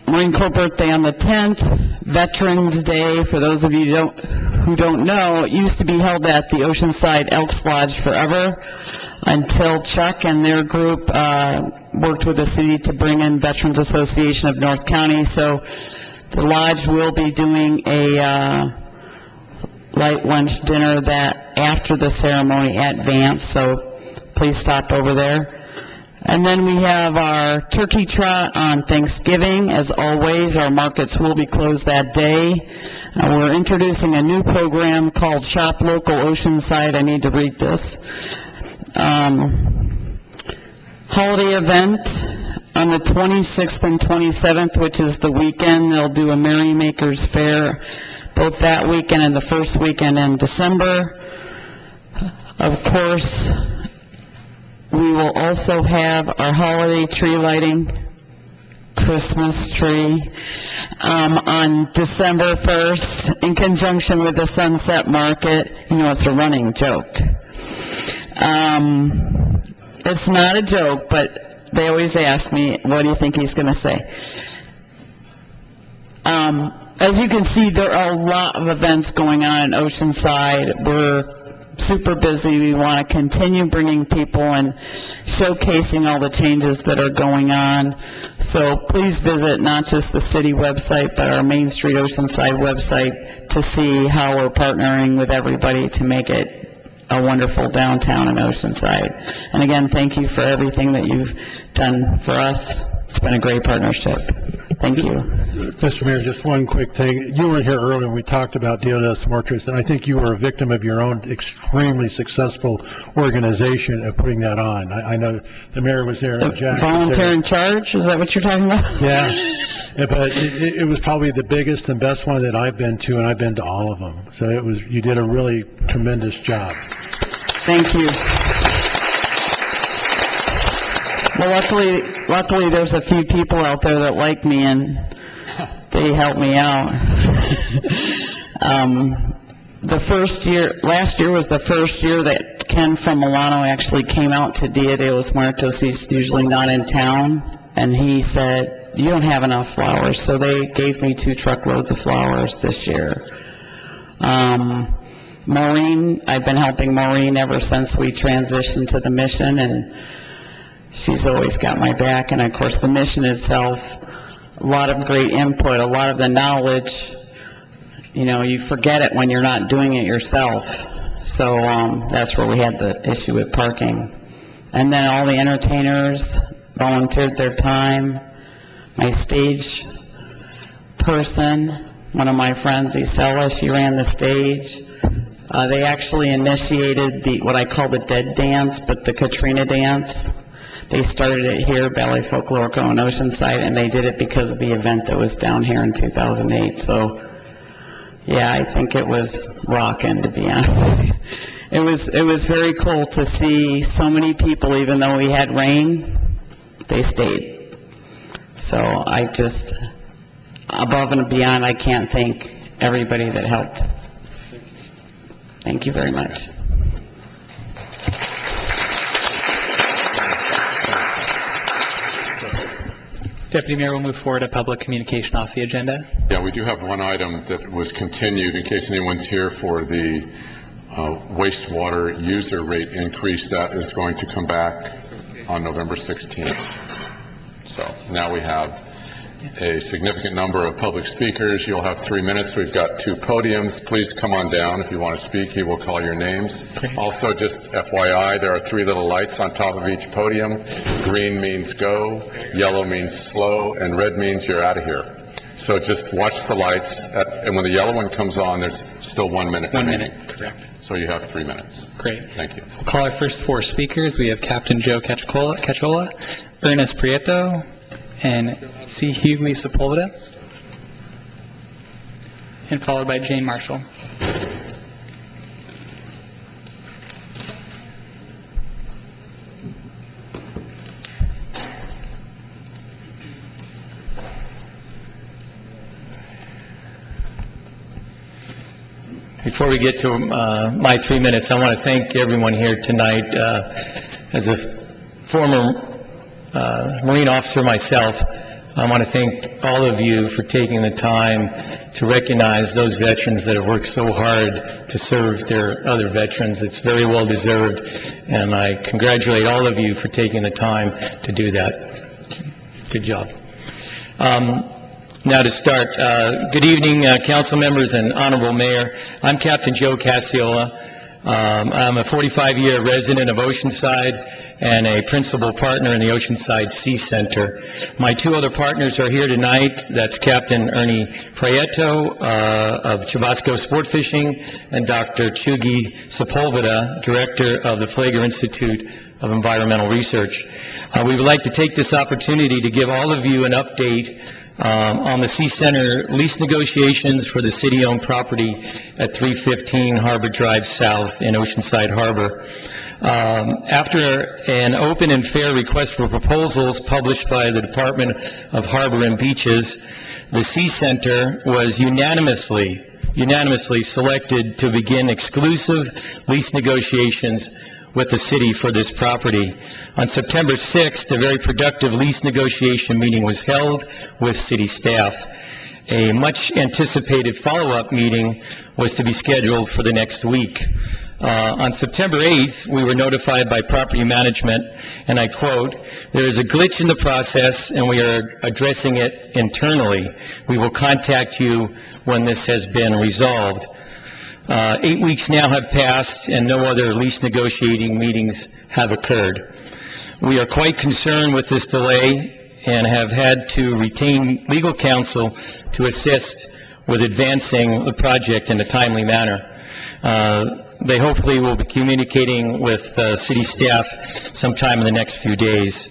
Marine Corps Birthday on the 10th, Veterans Day, for those of you who don't know, it used to be held at the Oceanside Elks Lodge forever until Chuck and their group worked with the city to bring in Veterans Association of North County. So the lodge will be doing a light lunch dinner that after the ceremony at Vance, so please stop over there. And then we have our turkey trot on Thanksgiving. As always, our markets will be closed that day. We're introducing a new program called Shop Local Oceanside. I need to read this. Holiday event on the 26th and 27th, which is the weekend. They'll do a Merrymakers Fair both that weekend and the first weekend in December. Of course, we will also have our holiday tree lighting, Christmas tree, on December 1st in conjunction with the Sunset Market. You know, it's a running joke. It's not a joke, but they always ask me, what do you think he's going to say? As you can see, there are a lot of events going on in Oceanside. We're super busy. We want to continue bringing people and showcasing all the changes that are going on. So please visit not just the city website, but our Main Street Oceanside website to see how we're partnering with everybody to make it a wonderful downtown in Oceanside. And again, thank you for everything that you've done for us. It's been a great partnership. Thank you. Mr. Mayor, just one quick thing. You were here earlier when we talked about Dia de los Muertos, and I think you were a victim of your own extremely successful organization of putting that on. I know the mayor was there. Jack Volunteer in charge? Is that what you're talking about? Yeah. But it was probably the biggest and best one that I've been to, and I've been to all of them. So you did a really tremendous job. Thank you. Well, luckily there's a few people out there that like me, and they help me out. Last year was the first year that Ken from Milano actually came out to Dia de los Muertos. He's usually not in town, and he said, you don't have enough flowers, so they gave me 2 truckloads of flowers this year. Maureen, I've been helping Maureen ever since we transitioned to the mission, and she's always got my back. And of course, the mission itself, a lot of great input, a lot of the knowledge, you know, you forget it when you're not doing it yourself. So that's where we had the issue with parking. And then all the entertainers volunteered their time. My stage person, one of my friends, Isela, she ran the stage. They actually initiated what I call the dead dance, but the Katrina dance. They started it here, Ballet Folklorico in Oceanside, and they did it because of the event that was down here in 2008. So, yeah, I think it was rocking, to be honest with you. It was very cool to see so many people, even though we had rain, they stayed. So I just, above and beyond, I can't thank everybody that helped. Thank you very much. Deputy Mayor, we'll move forward to public communication off the agenda. Yeah, we do have one item that was continued in case anyone's here for the wastewater user rate increase. That is going to come back on November 16th. So now we have a significant number of public speakers. You'll have 3 minutes. We've got 2 podiums. Please come on down if you want to speak. He will call your names. Also, just FYI, there are 3 little lights on top of each podium. Green means go, yellow means slow, and red means you're out of here. So just watch the lights, and when the yellow one comes on, there's still 1 minute remaining. Correct. So you have 3 minutes. Great. Thank you. We'll call our first 4 speakers. We have Captain Joe Cachola, Ernest Prieto, and C. Hughley Sepulveda, and followed by Jane Marshall. Before we get to my 3 minutes, I want to thank everyone here tonight. As a former Marine officer myself, I want to thank all of you for taking the time to recognize those veterans that have worked so hard to serve their other veterans. It's very well deserved, and I congratulate all of you for taking the time to do that. Good job. Now to start, good evening, council members and honorable mayor. I'm Captain Joe Cacciola. I'm a 45-year resident of Oceanside and a principal partner in the Oceanside Sea Center. My 2 other partners are here tonight. That's Captain Ernie Prieto of Chubasco Sport Fishing and Dr. Chugi Sepulveda, Director of the Flagler Institute of Environmental Research. We would like to take this opportunity to give all of you an update on the Sea Center lease negotiations for the city-owned property at 315 Harbor Drive South in Oceanside Harbor. After an open and fair request for proposals published by the Department of Harbor and Beaches, the Sea Center was unanimously selected to begin exclusive lease negotiations with the city for this property. On September 6th, a very productive lease negotiation meeting was held with city staff. A much-anticipated follow-up meeting was to be scheduled for the next week. On September 8th, we were notified by property management, and I quote, "There is a glitch in the process, and we are addressing it internally. We will contact you when this has been resolved." 8 weeks now have passed, and no other lease negotiating meetings have occurred. We are quite concerned with this delay and have had to retain legal counsel to assist with advancing the project in a timely manner. They hopefully will be communicating with city staff sometime in the next few days.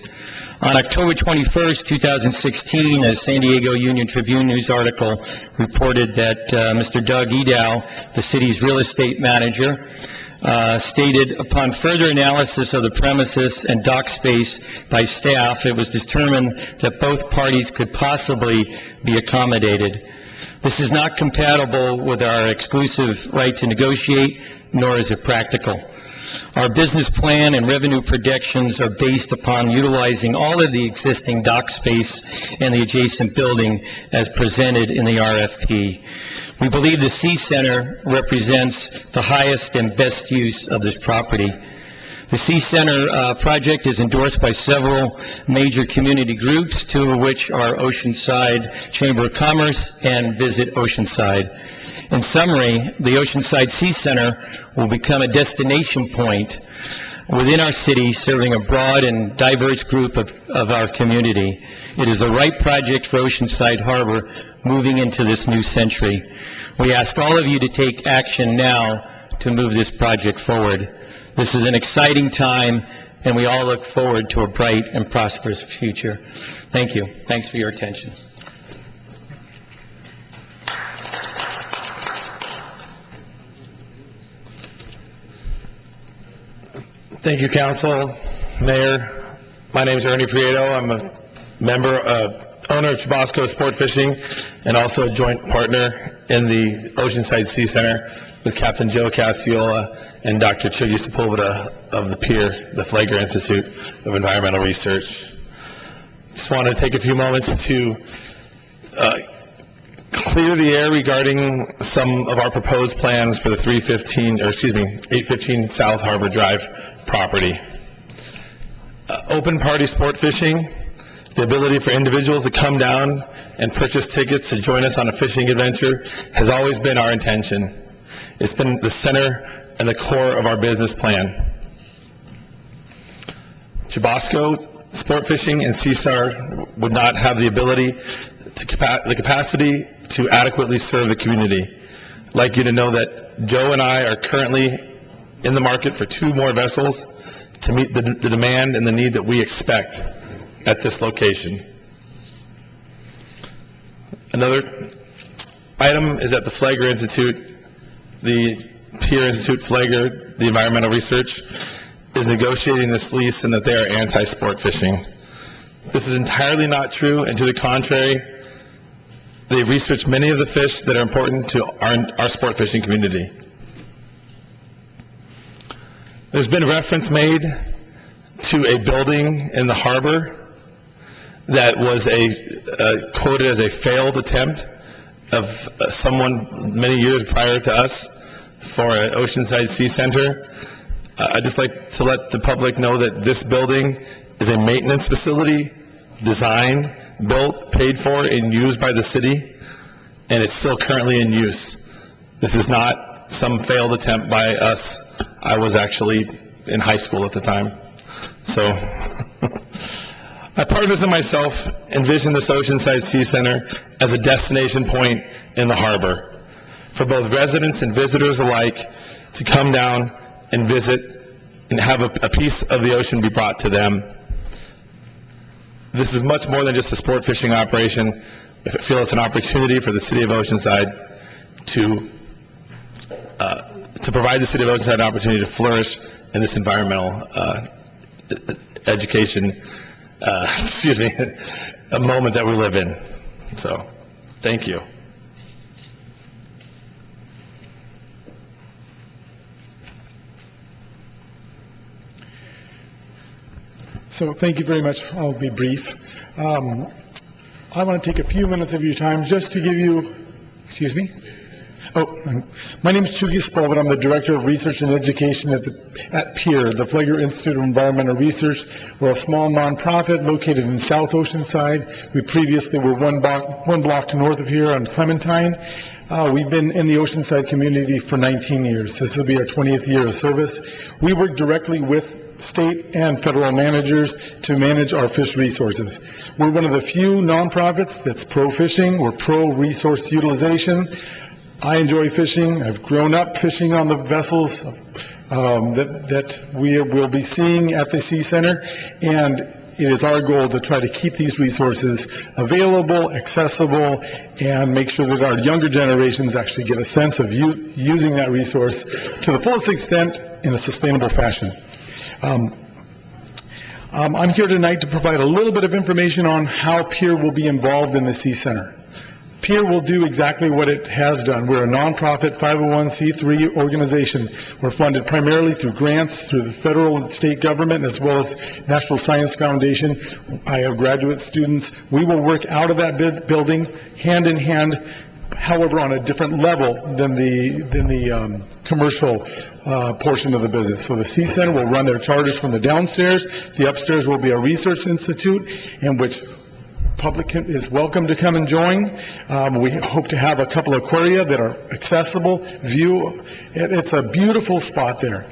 On October 21st, 2016, a San Diego Union Tribune news article reported that Mr. Doug Edow, the city's real estate manager, stated, upon further analysis of the premises and dock space by staff, it was determined that both parties could possibly be accommodated. This is not compatible with our exclusive right to negotiate, nor is it practical. Our business plan and revenue projections are based upon utilizing all of the existing dock space and the adjacent building as presented in the RFP. We believe the Sea Center represents the highest and best use of this property. The Sea Center project is endorsed by several major community groups, 2 of which are Oceanside Chamber of Commerce and Visit Oceanside. In summary, the Oceanside Sea Center will become a destination point within our city, serving a broad and diverse group of our community. It is the right project for Oceanside Harbor moving into this new century. We ask all of you to take action now to move this project forward. This is an exciting time, and we all look forward to a bright and prosperous future. Thank you. Thanks for your attention. Thank you, Council, Mayor. My name is Ernie Prieto. I'm a owner of Chubasco Sport Fishing and also a joint partner in the Oceanside Sea Center with Captain Joe Cacciola and Dr. Chugi Sepulveda of the PEER, the Flagler Institute of Environmental Research. Just want to take a few moments to clear the air regarding some of our proposed plans for the 815 South Harbor Drive property. Open party sport fishing The ability for individuals to come down and purchase tickets to join us on a fishing adventure has always been our intention. It's been the center and the core of our business plan. Chubasco, sport fishing, and Seastar would not have the capacity to adequately serve the community. I'd like you to know that Joe and I are currently in the market for 2 more vessels to meet the demand and the need that we expect at this location. Another item is that the Flagler Institute, the Peer Institute Flagler, the environmental research, is negotiating this lease and that they are anti-sport fishing. This is entirely not true, and to the contrary, they've researched many of the fish that are important to our sport fishing community. There's been reference made to a building in the harbor that was quoted as a failed attempt of someone many years prior to us for an Oceanside Sea Center. I'd just like to let the public know that this building is a maintenance facility designed, built, paid for, and used by the city, and it's still currently in use. This is not some failed attempt by us. I was actually in high school at the time. So, my partners and myself envision this Oceanside Sea Center as a destination point in the harbor for both residents and visitors alike to come down and visit and have a piece of the ocean be brought to them. This is much more than just a sport fishing operation. I feel it's an opportunity for the city of Oceanside to provide the city of Oceanside an opportunity to flourish in this environmental education, a moment that we live in. So, thank you. So thank you very much. I'll be brief. I want to take a few minutes of your time just to give you, excuse me? Oh, my name is Chugi Spolvin. I'm the Director of Research and Education at PEER, the Flagler Institute of Environmental Research. We're a small nonprofit located in South Oceanside. We previously were one block north of here on Clementine. We've been in the Oceanside community for 19 years. This will be our 20th year of service. We work directly with state and federal managers to manage our fish resources. We're one of the few nonprofits that's pro-fishing. We're pro-resource utilization. I enjoy fishing. I've grown up fishing on the vessels that we will be seeing at the Sea Center, and it is our goal to try to keep these resources available, accessible, and make sure that our younger generations actually get a sense of using that resource to the fullest extent in a sustainable fashion. I'm here tonight to provide a little bit of information on how PEER will be involved in the Sea Center. PEER will do exactly what it has done. We're a nonprofit 501c3 organization. We're funded primarily through grants through the federal and state government as well as National Science Foundation. I have graduate students. We will work out of that building hand in hand, however, on a different level than the commercial portion of the business. So the Sea Center will run their charters from the downstairs. The upstairs will be a research institute in which public is welcome to come and join. We hope to have a couple of aquaria that are accessible. It's a beautiful spot there.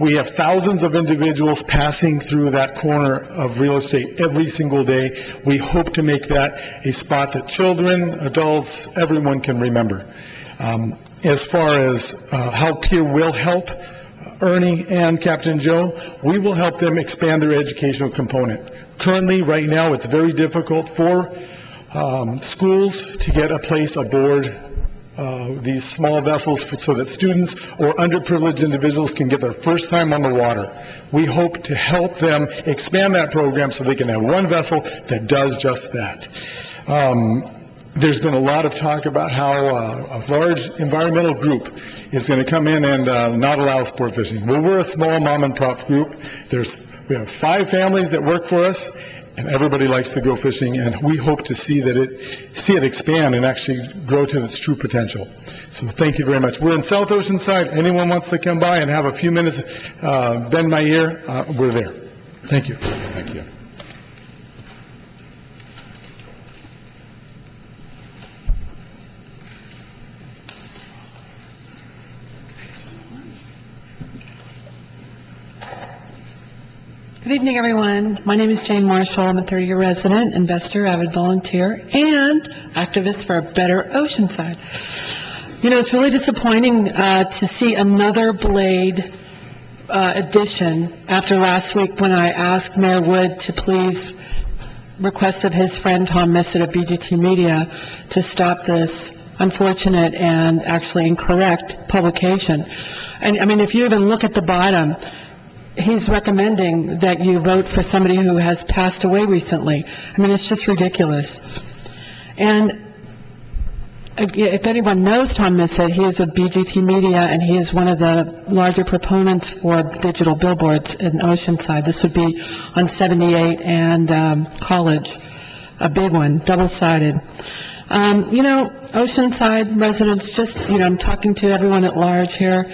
We have thousands of individuals passing through that corner of real estate every single day. We hope to make that a spot that children, adults, everyone can remember. As far as how PEER will help Ernie and Captain Joe, we will help them expand their educational component. Currently, right now, it's very difficult for schools to get a place aboard these small vessels so that students or underprivileged individuals can get their first time on the water. We hope to help them expand that program so they can have one vessel that does just that. There's been a lot of talk about how a large environmental group is going to come in and not allow sport fishing. Well, we're a small mom and pop group. We have 5 families that work for us, and everybody likes to go fishing, and we hope to see it expand and actually grow to its true potential. So thank you very much. We're in South Oceanside. Anyone wants to come by and have a few minutes, bend my ear, we're there. Thank you. Thank you. Good evening, everyone. My name is Jane Marshall. I'm a 30-year resident, investor, avid volunteer, and activist for a better Oceanside. You know, it's really disappointing to see another Blade addition after last week when I asked Mayor Wood to please request of his friend Tom Missett of BGT Media to stop this unfortunate and actually incorrect publication. And, I mean, if you even look at the bottom, he's recommending that you vote for somebody who has passed away recently. I mean, it's just ridiculous. And if anyone knows Tom Missett, he is of BGT Media, and he is one of the larger proponents for digital billboards in Oceanside. This would be on 78 and College, a big one, double-sided. You know, Oceanside residents, just, you know, I'm talking to everyone at large here.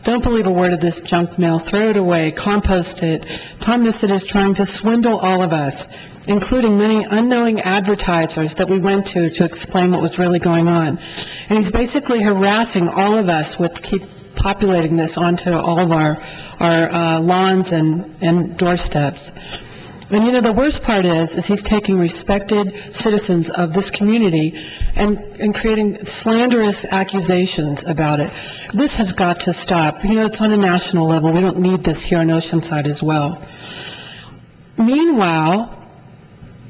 Don't believe a word of this junk mail. Throw it away. Compost it. Tom Missett is trying to swindle all of us, including many unknowing advertisers that we went to explain what was really going on. And he's basically harassing all of us with keep populating this onto all of our lawns and doorsteps. And, you know, the worst part is he's taking respected citizens of this community and creating slanderous accusations about it. This has got to stop. You know, it's on a national level. We don't need this here in Oceanside as well. Meanwhile,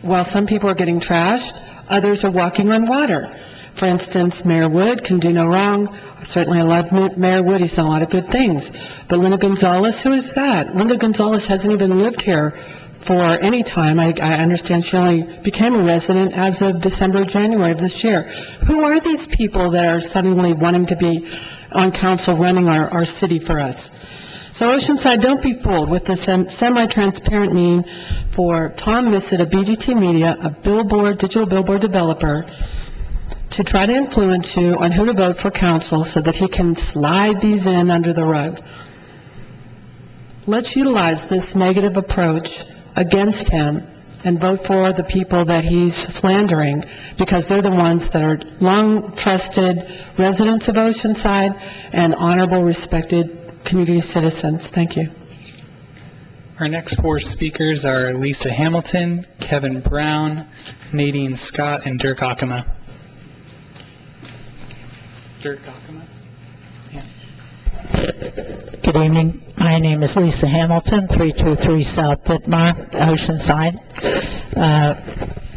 while some people are getting trashed, others are walking on water. For instance, Mayor Wood can do no wrong. Certainly I love Mayor Wood. He's done a lot of good things. But Linda Gonzalez, who is that? Linda Gonzalez hasn't even lived here for any time. I understand she only became a resident as of December, January of this year. Who are these people that are suddenly wanting to be on council running our city for us? So Oceanside, don't be fooled with the semi-transparent mean for Tom Missett of BGT Media, a digital billboard developer, to try to influence you on who to vote for council so that he can slide these in under the rug. Let's utilize this negative approach against him and vote for the people that he's slandering, because they're the ones that are long trusted residents of Oceanside and honorable, respected community citizens. Thank you. Our next four speakers are Lisa Hamilton, Kevin Brown, Nadine Scott, and Dirk Akama. Dirk Akama? Good evening. My name is Lisa Hamilton, 323 South Ditmar, Oceanside.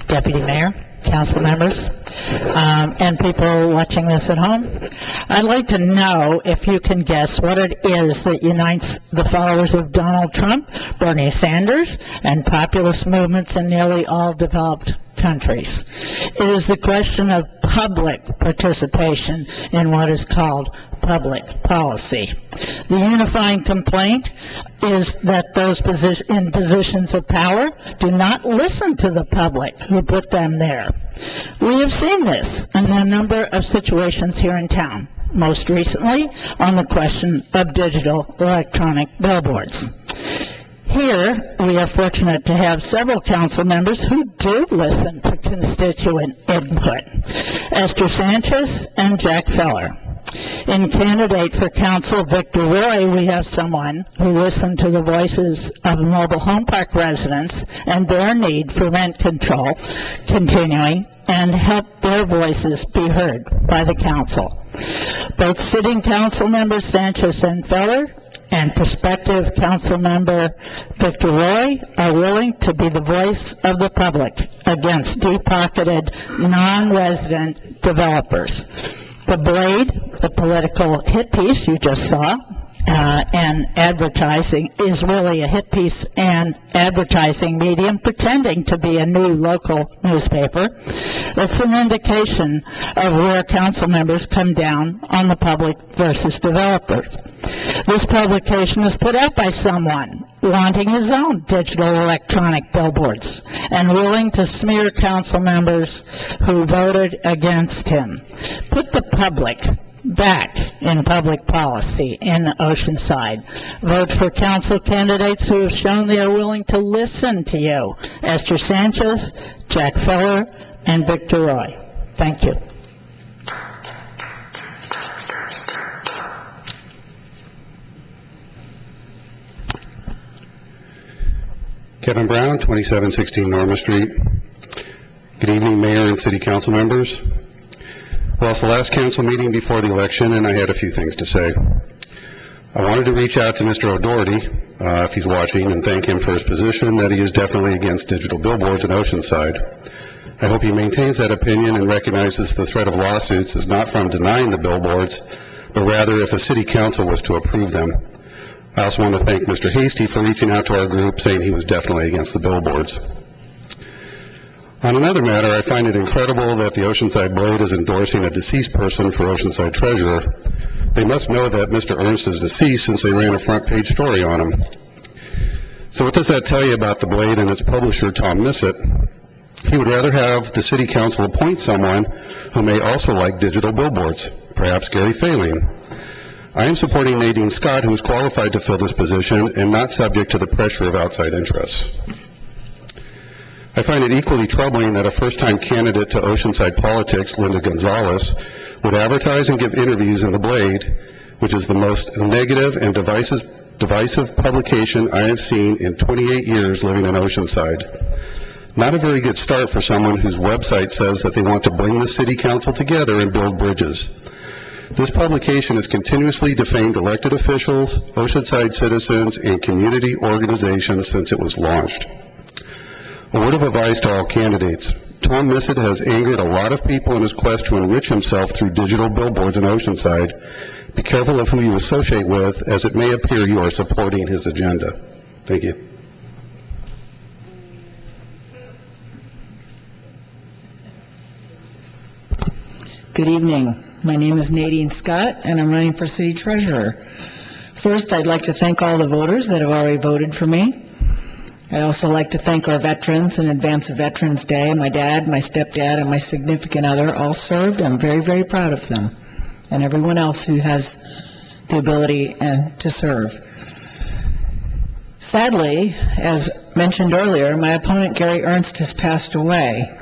Deputy Mayor, council members, and people watching this at home. I'd like to know if you can guess what it is that unites the followers of Donald Trump, Bernie Sanders, and populist movements in nearly all developed countries. It is the question of public participation in what is called public policy. The unifying complaint is that those in positions of power do not listen to the public who put them there. We have seen this in a number of situations here in town, most recently on the question of digital electronic billboards. Here, we are fortunate to have several council members who do listen to constituent input, Esther Sanchez and Jack Feller. In candidate for council Victor Roy, we have someone who listened to the voices of mobile home park residents and their need for rent control continuing and help their voices be heard by the council. Both sitting council members Sanchez and Feller and prospective council member Victor Roy are willing to be the voice of the public against deep-pocketed, non-resident developers. The Blade, the political hit piece you just saw, and advertising is really a hit piece and advertising medium pretending to be a new local newspaper. That's an indication of where council members come down on the public versus developer. This publication was put out by someone wanting his own digital electronic billboards and willing to smear council members who voted against him. Put the public back in public policy in Oceanside. Vote for council candidates who have shown they are willing to listen to you. Esther Sanchez, Jack Feller, and Victor Roy. Thank you. Kevin Brown, 2716 Norma Street. Good evening, Mayor and City Council members. Well, it's the last council meeting before the election, and I had a few things to say. I wanted to reach out to Mr. O'Doherty, if he's watching, and thank him for his position that he is definitely against digital billboards in Oceanside. I hope he maintains that opinion and recognizes the threat of lawsuits is not from denying the billboards, but rather if a city council was to approve them. I also want to thank Mr. Hasty for reaching out to our group saying he was definitely against the billboards. On another matter, I find it incredible that the Oceanside Blade is endorsing a deceased person for Oceanside Treasurer. They must know that Mr. Ernst is deceased since they ran a front page story on him. So what does that tell you about the Blade and its publisher, Tom Missett? He would rather have the city council appoint someone who may also like digital billboards, perhaps Gary Failing. I am supporting Nadine Scott, who is qualified to fill this position and not subject to the pressure of outside interests. I find it equally troubling that a first-time candidate to Oceanside politics, Linda Gonzalez, would advertise and give interviews in the Blade, which is the most negative and divisive publication I have seen in 28 years living in Oceanside. Not a very good start for someone whose website says that they want to bring the city council together and build bridges. This publication has continuously defamed elected officials, Oceanside citizens, and community organizations since it was launched. A word of advice to all candidates. Tom Missett has angered a lot of people in his quest to enrich himself through digital billboards in Oceanside. Be careful of who you associate with, as it may appear you are supporting his agenda. Thank you. Good evening. My name is Nadine Scott, and I'm running for City Treasurer. First, I'd like to thank all the voters that have already voted for me. I'd also like to thank our veterans in advance of Veterans Day. My dad, my stepdad, and my significant other all served. I'm very, very proud of them, and everyone else who has the ability to serve. Sadly, as mentioned earlier, my opponent, Gary Ernst, has passed away,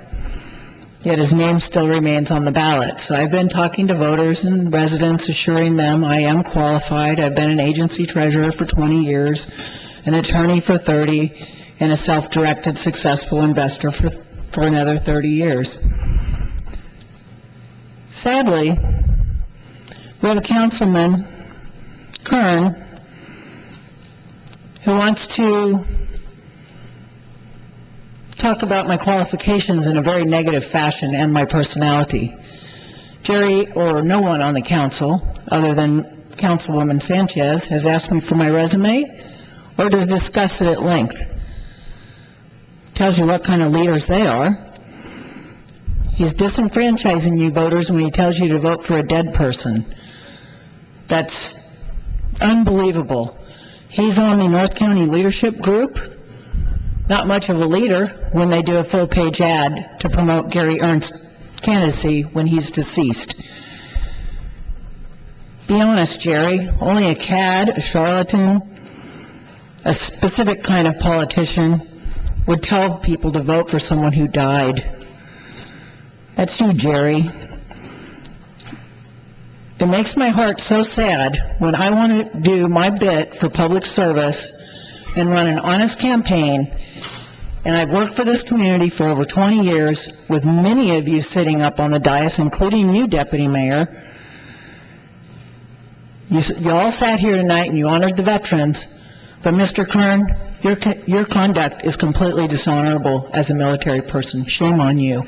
yet his name still remains on the ballot. So I've been talking to voters and residents, assuring them I am qualified. I've been an agency treasurer for 20 years, an attorney for 30, and a self-directed successful investor for another 30 years. Sadly, we have a councilman, Kern, who wants to talk about my qualifications in a very negative fashion and my personality. Jerry, or no one on the council, other than Councilwoman Sanchez, has asked me for my resume or to discuss it at length. Tells you what kind of leaders they are. He's disenfranchising you voters when he tells you to vote for a dead person. That's unbelievable. He's on the North County Leadership Group. Not much of a leader when they do a full-page ad to promote Gary Ernst's candidacy when he's deceased. Be honest, Jerry. Only a cad, a charlatan, a specific kind of politician would tell people to vote for someone who died. That's you, Jerry. It makes my heart so sad when I want to do my bit for public service and run an honest campaign, and I've worked for this community for over 20 years with many of you sitting up on the dais, including you, Deputy Mayor. You all sat here tonight and you honored the veterans, but Mr. Kern, your conduct is completely dishonorable as a military person. Shame on you.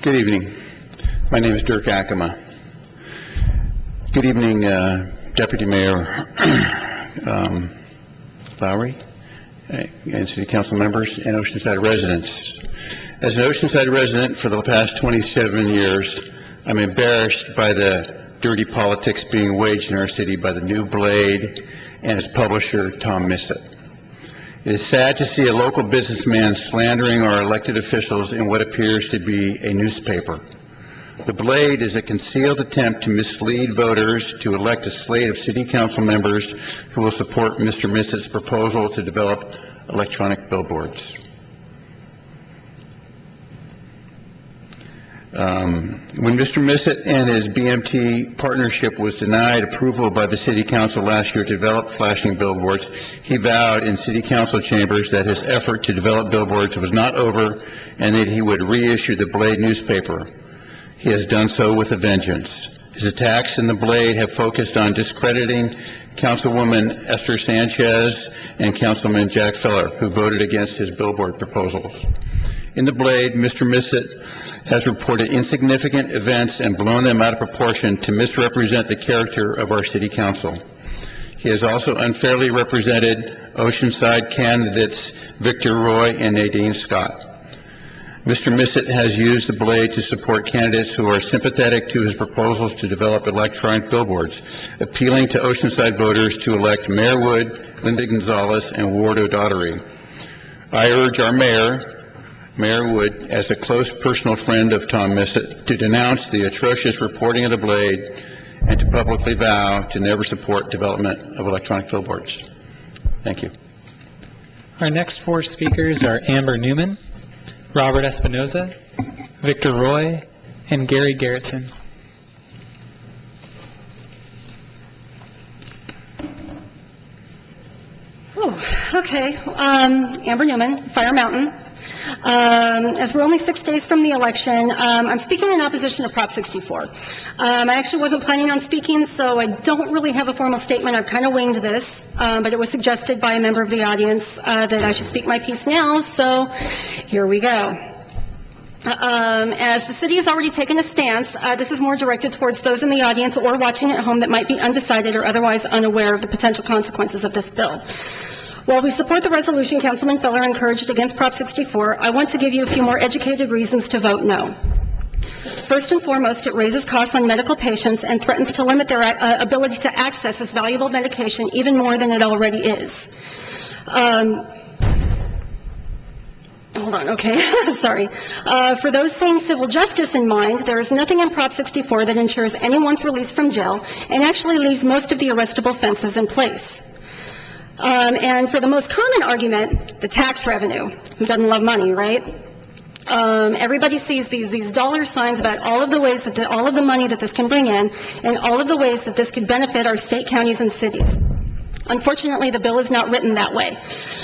Good evening. My name is Dirk Ackerman. Good evening, Deputy Mayor Lowry, and City Council members, and Oceanside residents. As an Oceanside resident for the past 27 years, I'm embarrassed by the dirty politics being waged in our city by the new Blade and its publisher, Tom Missett. It is sad to see a local businessman slandering our elected officials in what appears to be a newspaper. The Blade is a concealed attempt to mislead voters to elect a slate of city council members who will support Mr. Missett's proposal to develop electronic billboards. When Mr. Missett and his BMT partnership was denied approval by the City Council last year to develop flashing billboards, he vowed in City Council chambers that his effort to develop billboards was not over and that he would reissue the Blade newspaper. He has done so with a vengeance. His attacks in the Blade have focused on discrediting Councilwoman Esther Sanchez and Councilman Jack Feller, who voted against his billboard proposals. In the Blade, Mr. Missett has reported insignificant events and blown them out of proportion to misrepresent the character of our City Council. He has also unfairly represented Oceanside candidates Victor Roy and Nadine Scott. Mr. Missett has used the Blade to support candidates who are sympathetic to his proposals to develop electronic billboards, appealing to Oceanside voters to elect Mayor Wood, Linda Gonzalez, and Ward O'Daughtery. I urge our Mayor Wood, as a close personal friend of Tom Missett, to denounce the atrocious reporting of the Blade and to publicly vow to never support development of electronic billboards. Thank you. Our next four speakers are Amber Newman, Robert Espinoza, Victor Roy, and Gary Garrettson. Okay. Amber Newman, Fire Mountain. As we're only 6 days from the election, I'm speaking in opposition to Prop 64. I actually wasn't planning on speaking, so I don't really have a formal statement. I've kind of winged this, but it was suggested by a member of the audience that I should speak my piece now, so here we go. As the city has already taken a stance, this is more directed towards those in the audience or watching at home that might be undecided or otherwise unaware of the potential consequences of this bill. While we support the resolution Councilman Feller encouraged against Prop 64, I want to give you a few more educated reasons to vote no. First and foremost, it raises costs on medical patients and threatens to limit their ability to access this valuable medication even more than it already is. Hold on, okay, sorry. For those saying civil justice in mind, there is nothing in Prop 64 that ensures anyone's release from jail and actually leaves most of the arrestable offenses in place. And for the most common argument, the tax revenue. Who doesn't love money, right? Everybody sees these dollar signs about all of the ways that all of the money that this can bring in and all of the ways that this could benefit our state, counties, and cities. Unfortunately, the bill is not written that way.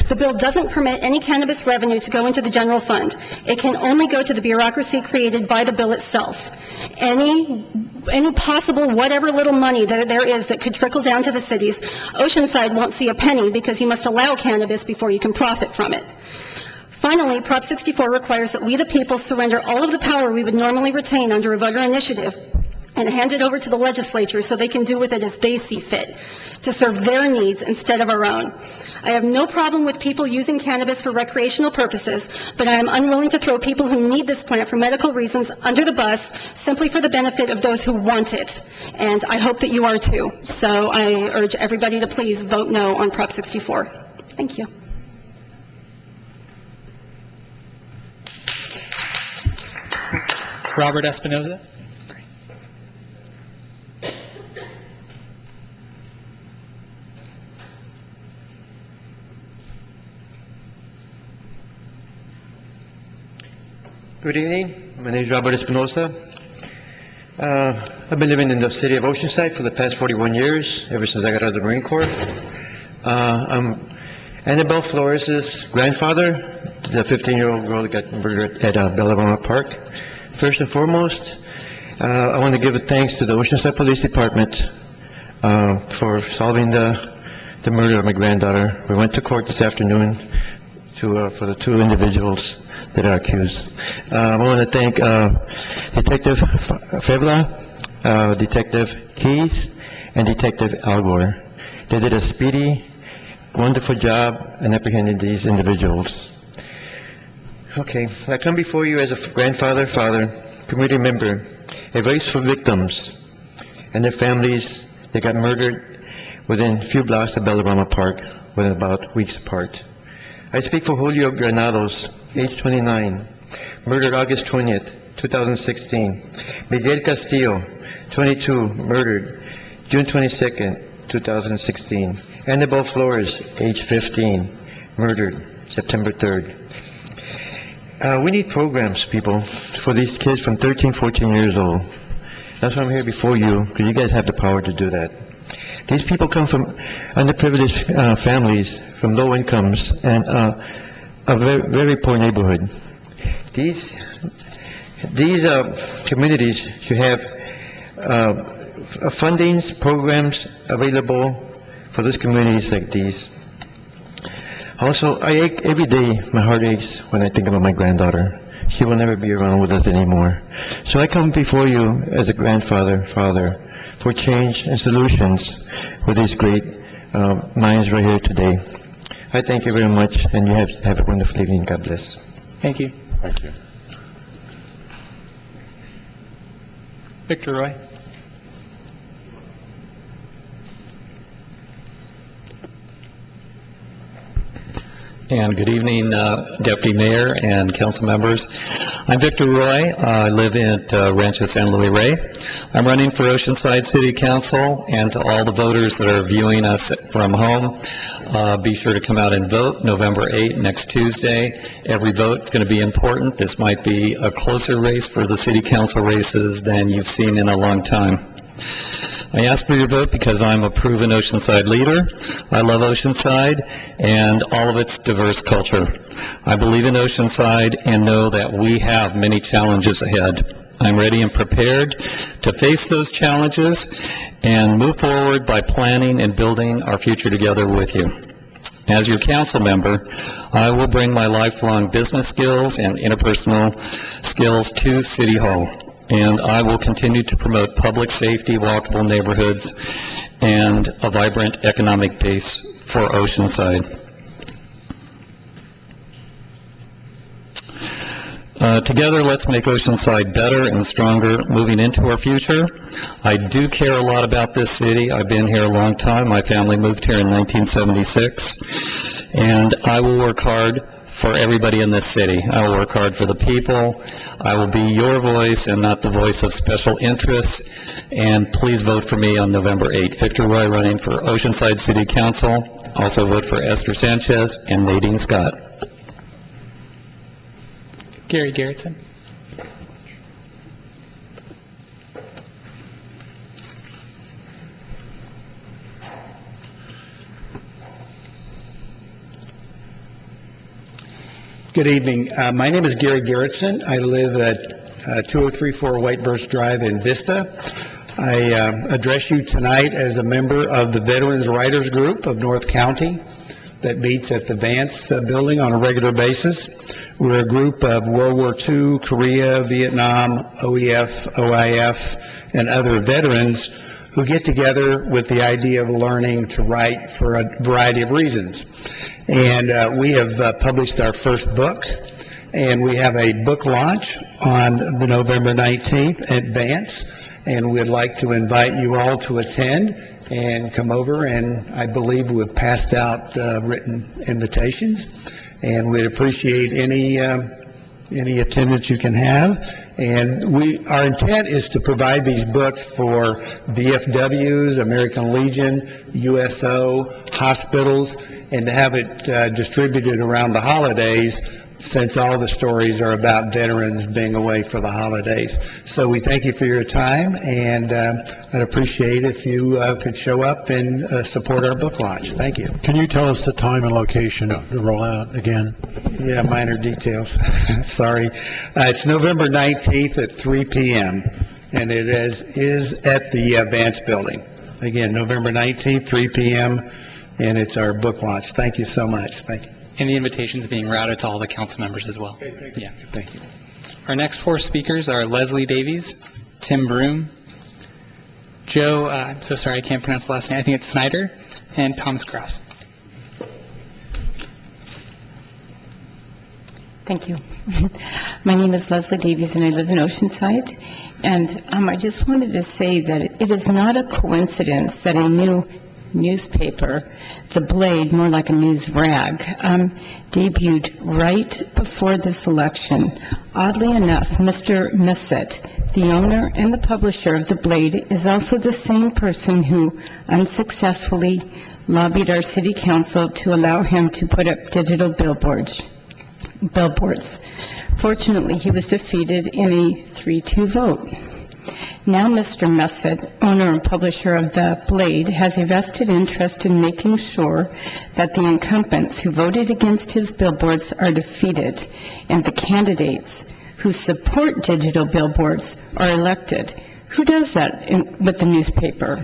The bill doesn't permit any cannabis revenue to go into the general fund. It can only go to the bureaucracy created by the bill itself. Any possible whatever little money there is that could trickle down to the cities, Oceanside won't see a penny because you must allow cannabis before you can profit from it. Finally, Prop 64 requires that we the people surrender all of the power we would normally retain under a voter initiative and hand it over to the legislature so they can do with it as they see fit, to serve their needs instead of our own. I have no problem with people using cannabis for recreational purposes, but I am unwilling to throw people who need this plant for medical reasons under the bus simply for the benefit of those who want it. And I hope that you are too. So I urge everybody to please vote no on Prop 64. Thank you. Robert Espinoza. Good evening. My name is Robert Espinoza. I've been living in the city of Oceanside for the past 41 years, ever since I got out of the Marine Corps. I'm Annabelle Flores' grandfather, the 15-year-old girl that got murdered at Bellavoma Park. First and foremost, I want to give a thanks to the Oceanside Police Department for solving the murder of my granddaughter. We went to court this afternoon for the two individuals that are accused. I want to thank Detective Fevla, Detective Keys, and Detective Algor. They did a speedy, wonderful job in apprehending these individuals. Okay, I come before you as a grandfather, father, community member, a voice for victims and their families that got murdered within a few blocks of Bellavoma Park, within about weeks apart. I speak for Julio Granados, age 29, murdered August 20th, 2016. Miguel Castillo, 22, murdered June 22nd, 2016. Annabelle Flores, age 15, murdered September 3rd. We need programs, people, for these kids from 13, 14 years old. That's why I'm here before you, because you guys have the power to do that. These people come from underprivileged families, from low incomes, and a very, very poor neighborhood. These communities should have fundings, programs available for those communities like these. Also, every day my heart aches when I think about my granddaughter. She will never be around with us anymore. So I come before you as a grandfather, father, for change and solutions with these great minds right here today. I thank you very much, and you have a wonderful evening. God bless. Thank you. Thank you. Victor Roy. And good evening, Deputy Mayor and council members. I'm Victor Roy. I live at Rancho San Luis Rey. I'm running for Oceanside City Council, and to all the voters that are viewing us from home, be sure to come out and vote November 8th, next Tuesday. Every vote is going to be important. This might be a closer race for the city council races than you've seen in a long time. I ask for your vote because I'm a proven Oceanside leader. I love Oceanside and all of its diverse culture. I believe in Oceanside and know that we have many challenges ahead. I'm ready and prepared to face those challenges and move forward by planning and building our future together with you. As your council member, I will bring my lifelong business skills and interpersonal skills to City Hall. And I will continue to promote public safety, walkable neighborhoods, and a vibrant economic base for Oceanside. Together, let's make Oceanside better and stronger moving into our future. I do care a lot about this city. I've been here a long time. My family moved here in 1976, and I will work hard for everybody in this city. I will work hard for the people. I will be your voice and not the voice of special interests. And please vote for me on November 8th. Victor Roy running for Oceanside City Council. Also vote for Esther Sanchez and Nadine Scott. Gary Garrettson. Good evening. My name is Gary Garrettson. I live at 2034 White Birch Drive in Vista. I address you tonight as a member of the Veterans Writers Group of North County that meets at the Vance building on a regular basis. We're a group of World War II, Korea, Vietnam, OEF, OIF, and other veterans who get together with the idea of learning to write for a variety of reasons. And we have published our first book, and we have a book launch on the November 19th at Vance, and we'd like to invite you all to attend and come over, and I believe we've passed out written invitations, and we'd appreciate any attendance you can have. And our intent is to provide these books for VFWs, American Legion, USO, hospitals, and to have it distributed around the holidays, since all the stories are about veterans being away for the holidays. So we thank you for your time, and I'd appreciate if you could show up and support our book launch. Thank you. Can you tell us the time and location of the rollout again? Yeah, minor details. Sorry. It's November 19th at 3 p.m., and it is at the Vance Building. Again, November 19th, 3 p.m., and it's our book launch. Thank you so much. Thank you. And the invitation is being routed to all the council members as well. Okay, thank you. Yeah. Thank you. Our next four speakers are Leslie Davies, Tim Broom, Joe, I'm so sorry, I can't pronounce the last name, I think it's Snyder, and Thomas Cross. Thank you. My name is Leslie Davies, and I live in Oceanside. And I just wanted to say that it is not a coincidence that a new newspaper, The Blade, more like a news rag, debuted right before this election. Oddly enough, Mr. Missett, the owner and the publisher of The Blade, is also the same person who unsuccessfully lobbied our city council to allow him to put up digital billboards. billboards. Fortunately, he was defeated in a 3-2 vote. Now Mr. Messed, owner and publisher of The Blade, has a vested interest in making sure that the incumbents who voted against his billboards are defeated and the candidates who support digital billboards are elected. Who does that with the newspaper?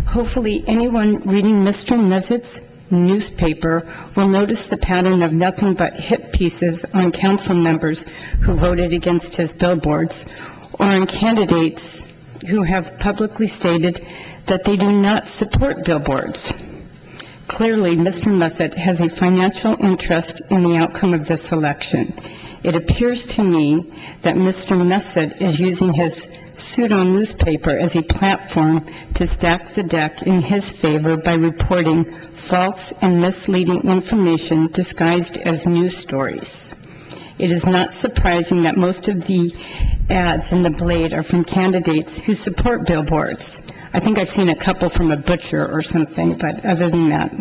Hopefully anyone reading Mr. Messed's newspaper will notice the pattern of nothing but hit pieces on council members who voted against his billboards, or on candidates who have publicly stated that they do not support billboards. Clearly, Mr. Messed has a financial interest in the outcome of this election. It appears to me that Mr. Messed is using his pseudo-newspaper as a platform to stack the deck in his favor by reporting false and misleading information disguised as news stories. It is not surprising that most of the ads in The Blade are from candidates who support billboards. I think I've seen a couple from a butcher or something, but other than that,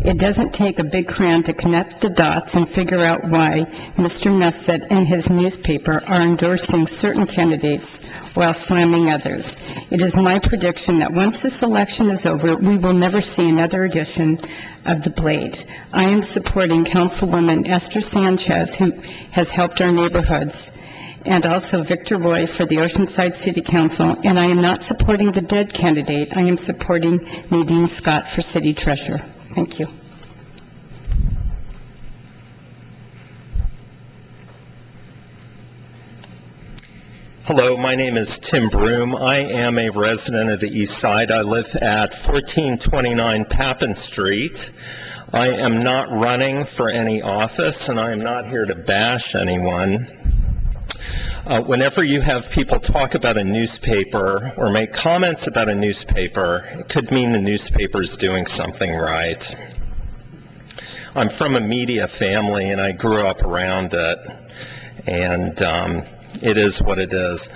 it doesn't take a big crayon to connect the dots and figure out why Mr. Messed and his newspaper are endorsing certain candidates while slamming others. It is my prediction that once this election is over, we will never see another edition of The Blade. I am supporting Councilwoman Esther Sanchez, who has helped our neighborhoods, and also Victor Roy for the Oceanside City Council, and I am not supporting the dead candidate. I am supporting Nadine Scott for City Treasurer. Thank you. Hello, my name is Tim Broom. I am a resident of the East Side. I live at 1429 Papin Street. I am not running for any office, and I am not here to bash anyone. Whenever you have people talk about a newspaper or make comments about a newspaper, it could mean the newspaper is doing something right. I'm from a media family, and I grew up around it, and it is what it is.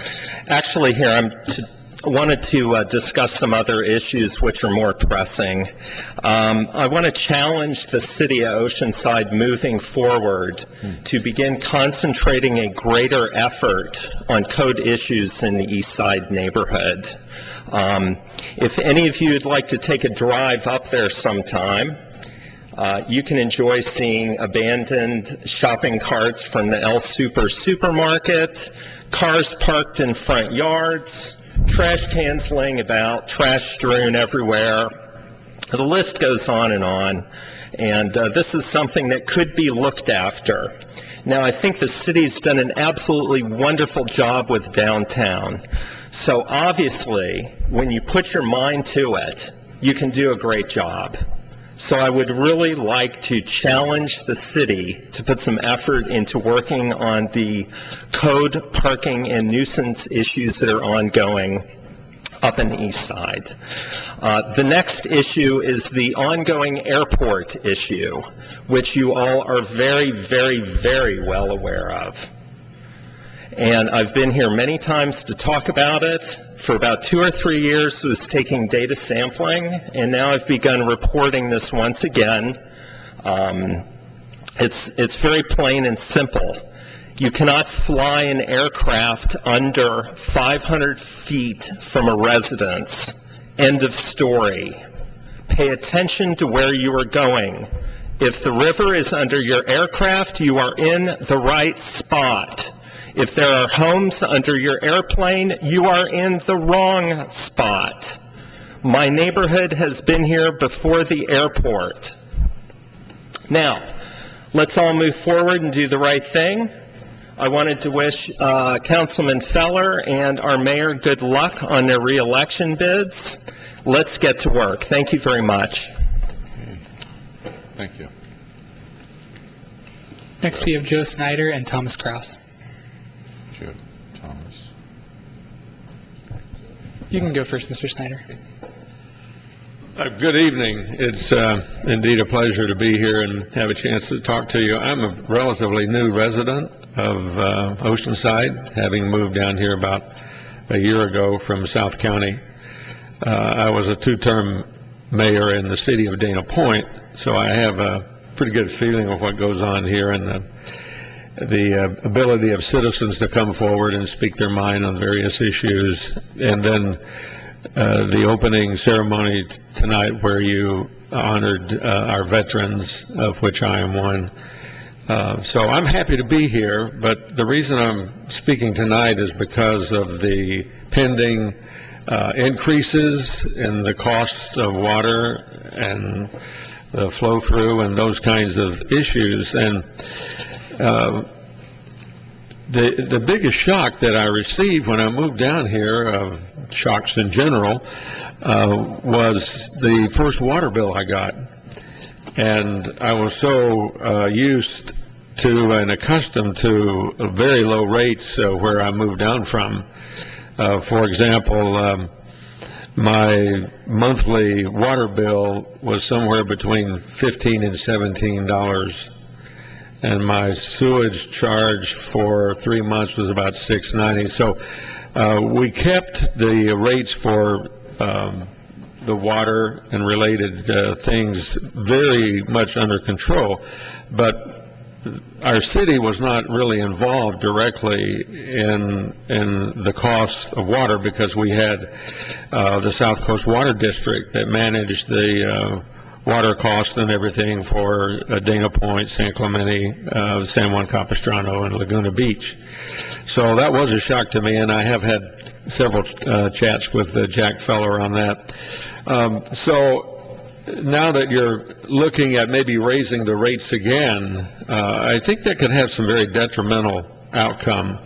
Actually, here I wanted to discuss some other issues which are more pressing. I want to challenge the city of Oceanside moving forward to begin concentrating a greater effort on code issues in the East Side neighborhood. If any of you would like to take a drive up there sometime, you can enjoy seeing abandoned shopping carts from the El Super supermarket, cars parked in front yards, trash cans laying about, trash strewn everywhere. The list goes on, and this is something that could be looked after. Now, I think the city's done an absolutely wonderful job with downtown. So obviously, when you put your mind to it, you can do a great job. So I would really like to challenge the city to put some effort into working on the code, parking, and nuisance issues that are ongoing up in the East Side. The next issue is the ongoing airport issue, which you all are very, very, very well aware of. And I've been here many times to talk about it. For about 2 or 3 years, I was taking data sampling, and now I've begun reporting this once again. It's very plain and simple. You cannot fly an aircraft under 500 feet from a residence. End of story. Pay attention to where you are going. If the river is under your aircraft, you are in the right spot. If there are homes under your airplane, you are in the wrong spot. My neighborhood has been here before the airport. Now, let's all move forward and do the right thing. I wanted to wish Councilman Feller and our mayor good luck on their re-election bids. Let's get to work. Thank you very much. Thank you. Next, we have Joe Snyder and Thomas Kraus. Joe, Thomas. You can go first, Mr. Snyder. Good evening. It's indeed a pleasure to be here and have a chance to talk to you. I'm a relatively new resident of Oceanside, having moved down here about a year ago from South County. I was a two-term mayor in the city of Dana Point, so I have a pretty good feeling of what goes on here, and the ability of citizens to come forward and speak their mind on various issues. And then the opening ceremony tonight where you honored our veterans, of which I am one. So I'm happy to be here, but the reason I'm speaking tonight is because of the pending increases in the cost of water and the flow through and those kinds of issues. And the biggest shock that I received when I moved down here, shocks in general, was the first water bill I got. And I was so used to and accustomed to very low rates where I moved down from. For example, my monthly water bill was somewhere between $15 and $17, and my sewage charge for 3 months was about $6.90. So we kept the rates for the water and related things very much under control, but our city was not really involved directly in the cost of water because we had the South Coast Water District that managed the water costs and everything for Dana Point, San Clemente, San Juan Capistrano, and Laguna Beach. So that was a shock to me, and I have had several chats with Jack Feller on that. So now that you're looking at maybe raising the rates again, I think that could have some very detrimental outcome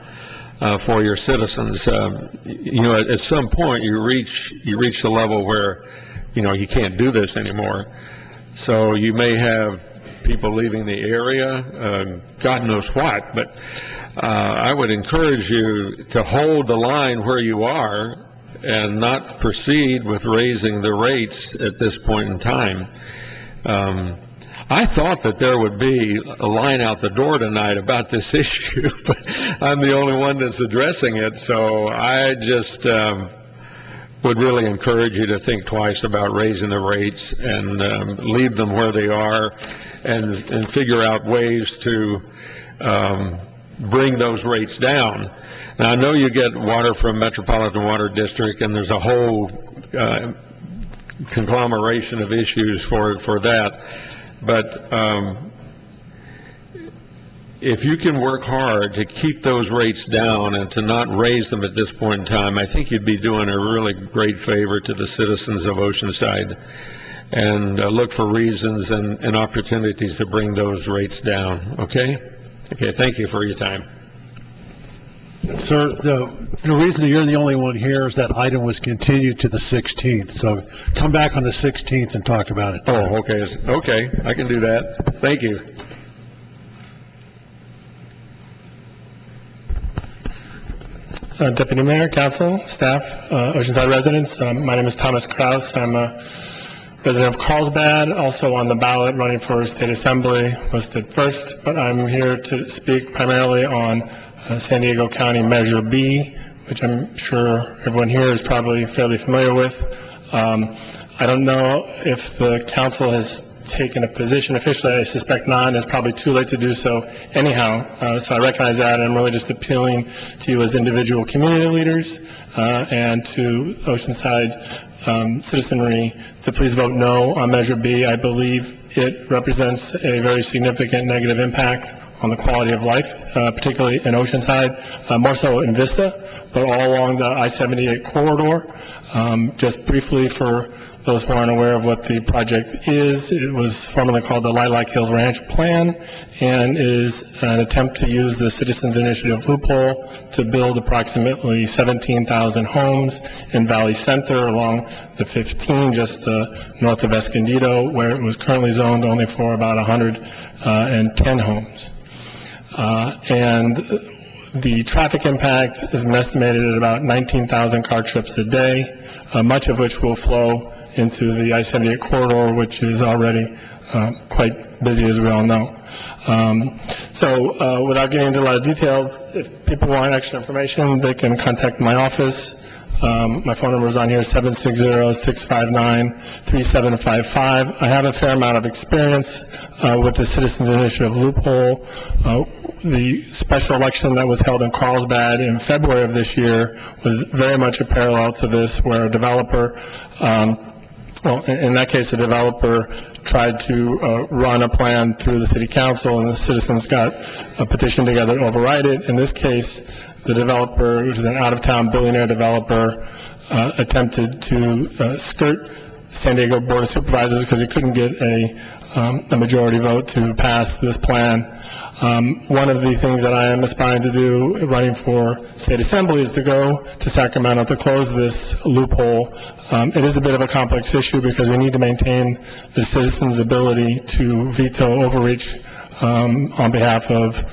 for your citizens. At some point you reach the level where, you can't do this anymore. So you may have people leaving the area, God knows what, but I would encourage you to hold the line where you are and not proceed with raising the rates at this point in time. I thought that there would be a line out the door tonight about this issue, but I'm the only one that's addressing it, so I just would really encourage you to think twice about raising the rates and leave them where they are and figure out ways to bring those rates down. Now, I know you get water from Metropolitan Water District, and there's a whole conglomeration of issues for that. But if you can work hard to keep those rates down and to not raise them at this point in time, I think you'd be doing a really great favor to the citizens of Oceanside, and look for reasons and opportunities to bring those rates down. Okay? Okay, thank you for your time. Sir, the reason you're the only one here is that item was continued to the 16th, so come back on the 16th and talk about it. Oh, okay. Okay, I can do that. Thank you. Deputy Mayor, Council, staff, Oceanside residents, my name is Thomas Kraus. I'm a resident of Carlsbad, also on the ballot running for State Assembly, listed first, but I'm here to speak primarily on San Diego County Measure B, which I'm sure everyone here is probably fairly familiar with. I don't know if the council has taken a position officially. I suspect not. It's probably too late to do so anyhow. So I recognize that, and I'm really just appealing to you as individual community leaders and to Oceanside citizenry to please vote no on Measure B. I believe it represents a very significant negative impact on the quality of life, particularly in Oceanside, more so in Vista, but all along the I-78 corridor. Just briefly for those who aren't aware of what the project is, it was formerly called the Lilac Hills Ranch Plan, and is an attempt to use the Citizens Initiative loophole to build approximately 17,000 homes in Valley Center along the 15, just north of Escondido, where it was currently zoned only for about 110 homes. And the traffic impact is estimated at about 19,000 car trips a day, much of which will flow into the I-78 corridor, which is already quite busy, as we all know. So without getting into a lot of details, if people want extra information, they can contact my office. My phone number is on here, 760-659-3755. I have a fair amount of experience with the Citizens Initiative loophole. The special election that was held in Carlsbad in February of this year was very much a parallel to this, where a developer, in that case, the developer tried to run a plan through the city council, and the citizens got a petition together to override it. In this case, the developer, which is an out-of-town billionaire developer, attempted to skirt San Diego Board of Supervisors because he couldn't get a majority vote to pass this plan. One of the things that I am aspiring to do, running for state assembly, is to go to Sacramento to close this loophole. It is a bit of a complex issue because we need to maintain the citizens' ability to veto overreach on behalf of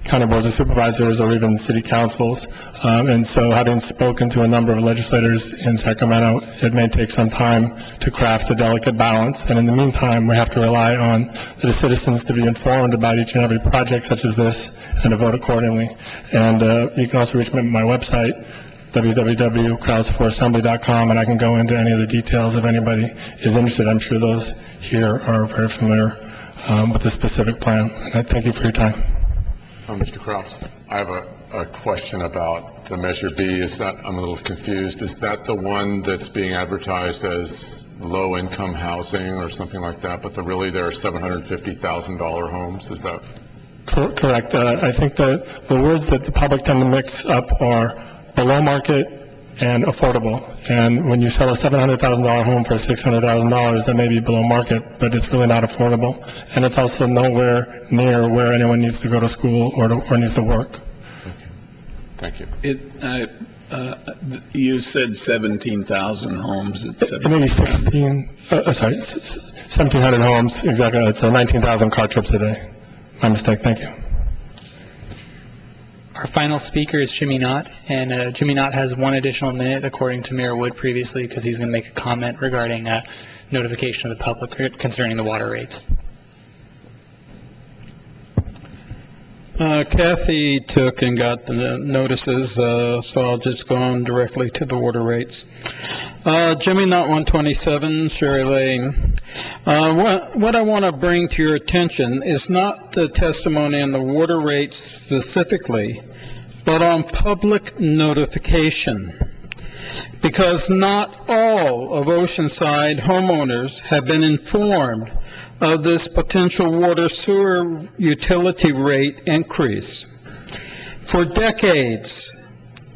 county boards of supervisors or even city councils. And so, having spoken to a number of legislators in Sacramento, it may take some time to craft a delicate balance. And in the meantime, we have to rely on the citizens to be informed about each and every project such as this and to vote accordingly. And you can also reach me at my website, www.crowds4assembly.com, and I can go into any of the details if anybody is interested. I'm sure those here are very familiar with the specific plan. And I thank you for your time. Mr. Kraus, I have a question about the Measure B. I'm a little confused. Is that the one that's being advertised as low-income housing or something like that, but really there are $750,000 homes? Is that correct? I think that the words that the public tend to mix up are below market and affordable. And when you sell a $700,000 home for $600,000, that may be below market, but it's really not affordable. And it's also nowhere near where anyone needs to go to school or needs to work. Thank you. You said 17,000 homes. Maybe 1,700 homes, exactly. It's 19,000 car trips a day. My mistake, thank you. Our final speaker is Jimmy Knott, and Jimmy Knott has 1 additional minute, according to Mayor Wood previously, because he's going to make a comment regarding notification of the public concerning the water rates. Kathy took and got the notices, so I'll just go on directly to the water rates. Jimmy Knott, 127 Sherry Lane. What I want to bring to your attention is not the testimony on the water rates specifically, but on public notification. Because not all of Oceanside homeowners have been informed of this potential water sewer utility rate increase. For decades,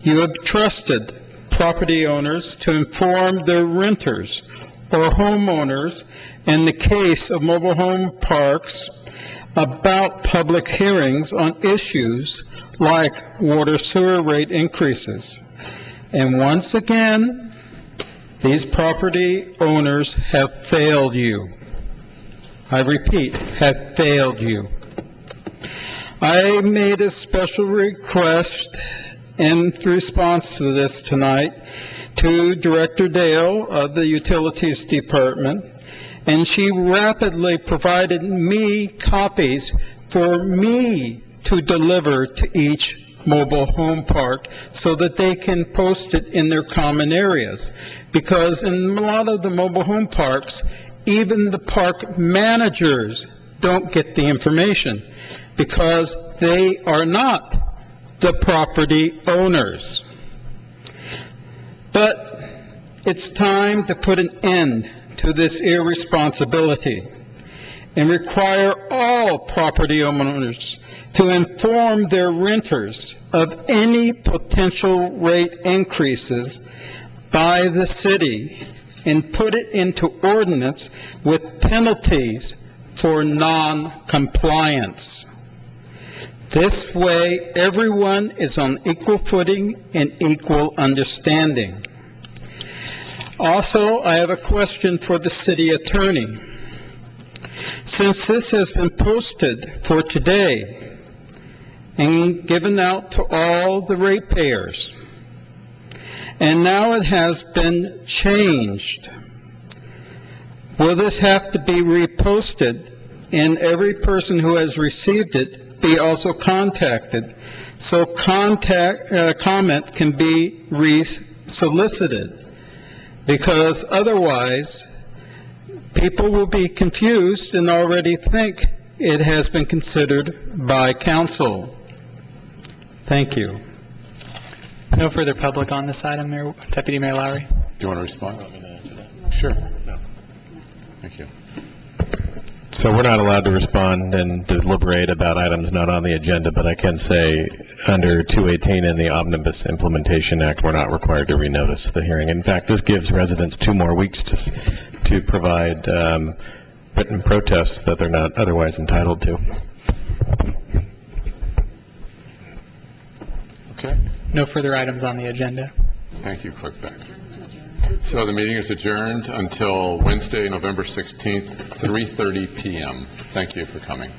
you have trusted property owners to inform their renters or homeowners in the case of mobile home parks about public hearings on issues like water sewer rate increases. And once again, these property owners have failed you. I repeat, have failed you. I made a special request in response to this tonight to Director Dale of the Utilities Department, and she rapidly provided me copies for me to deliver to each mobile home park so that they can post it in their common areas. Because in a lot of the mobile home parks, even the park managers don't get the information because they are not the property owners. But it's time to put an end to this irresponsibility and require all property owners to inform their renters of any potential rate increases by the city and put it into ordinance with penalties for non-compliance. This way, everyone is on equal footing and equal understanding. Also, I have a question for the city attorney. Since this has been posted for today and given out to all the ratepayers, and now it has been changed, will this have to be reposted and every person who has received it be also contacted so comment can be solicited, because otherwise, people will be confused and already think it has been considered by council. Thank you. No further public on this item, Deputy Mayor Lowry. Do you want to respond? Sure. Thank you. So we're not allowed to respond and deliberate about items not on the agenda, but I can say, under 218 in the Omnibus Implementation Act, we're not required to renotice the hearing. In fact, this gives residents 2 more weeks to provide written protests that they're not otherwise entitled to. Okay. No further items on the agenda. Thank you, Clerk Beck. So the meeting is adjourned until Wednesday, November 16th, 3:30 p.m. Thank you for coming.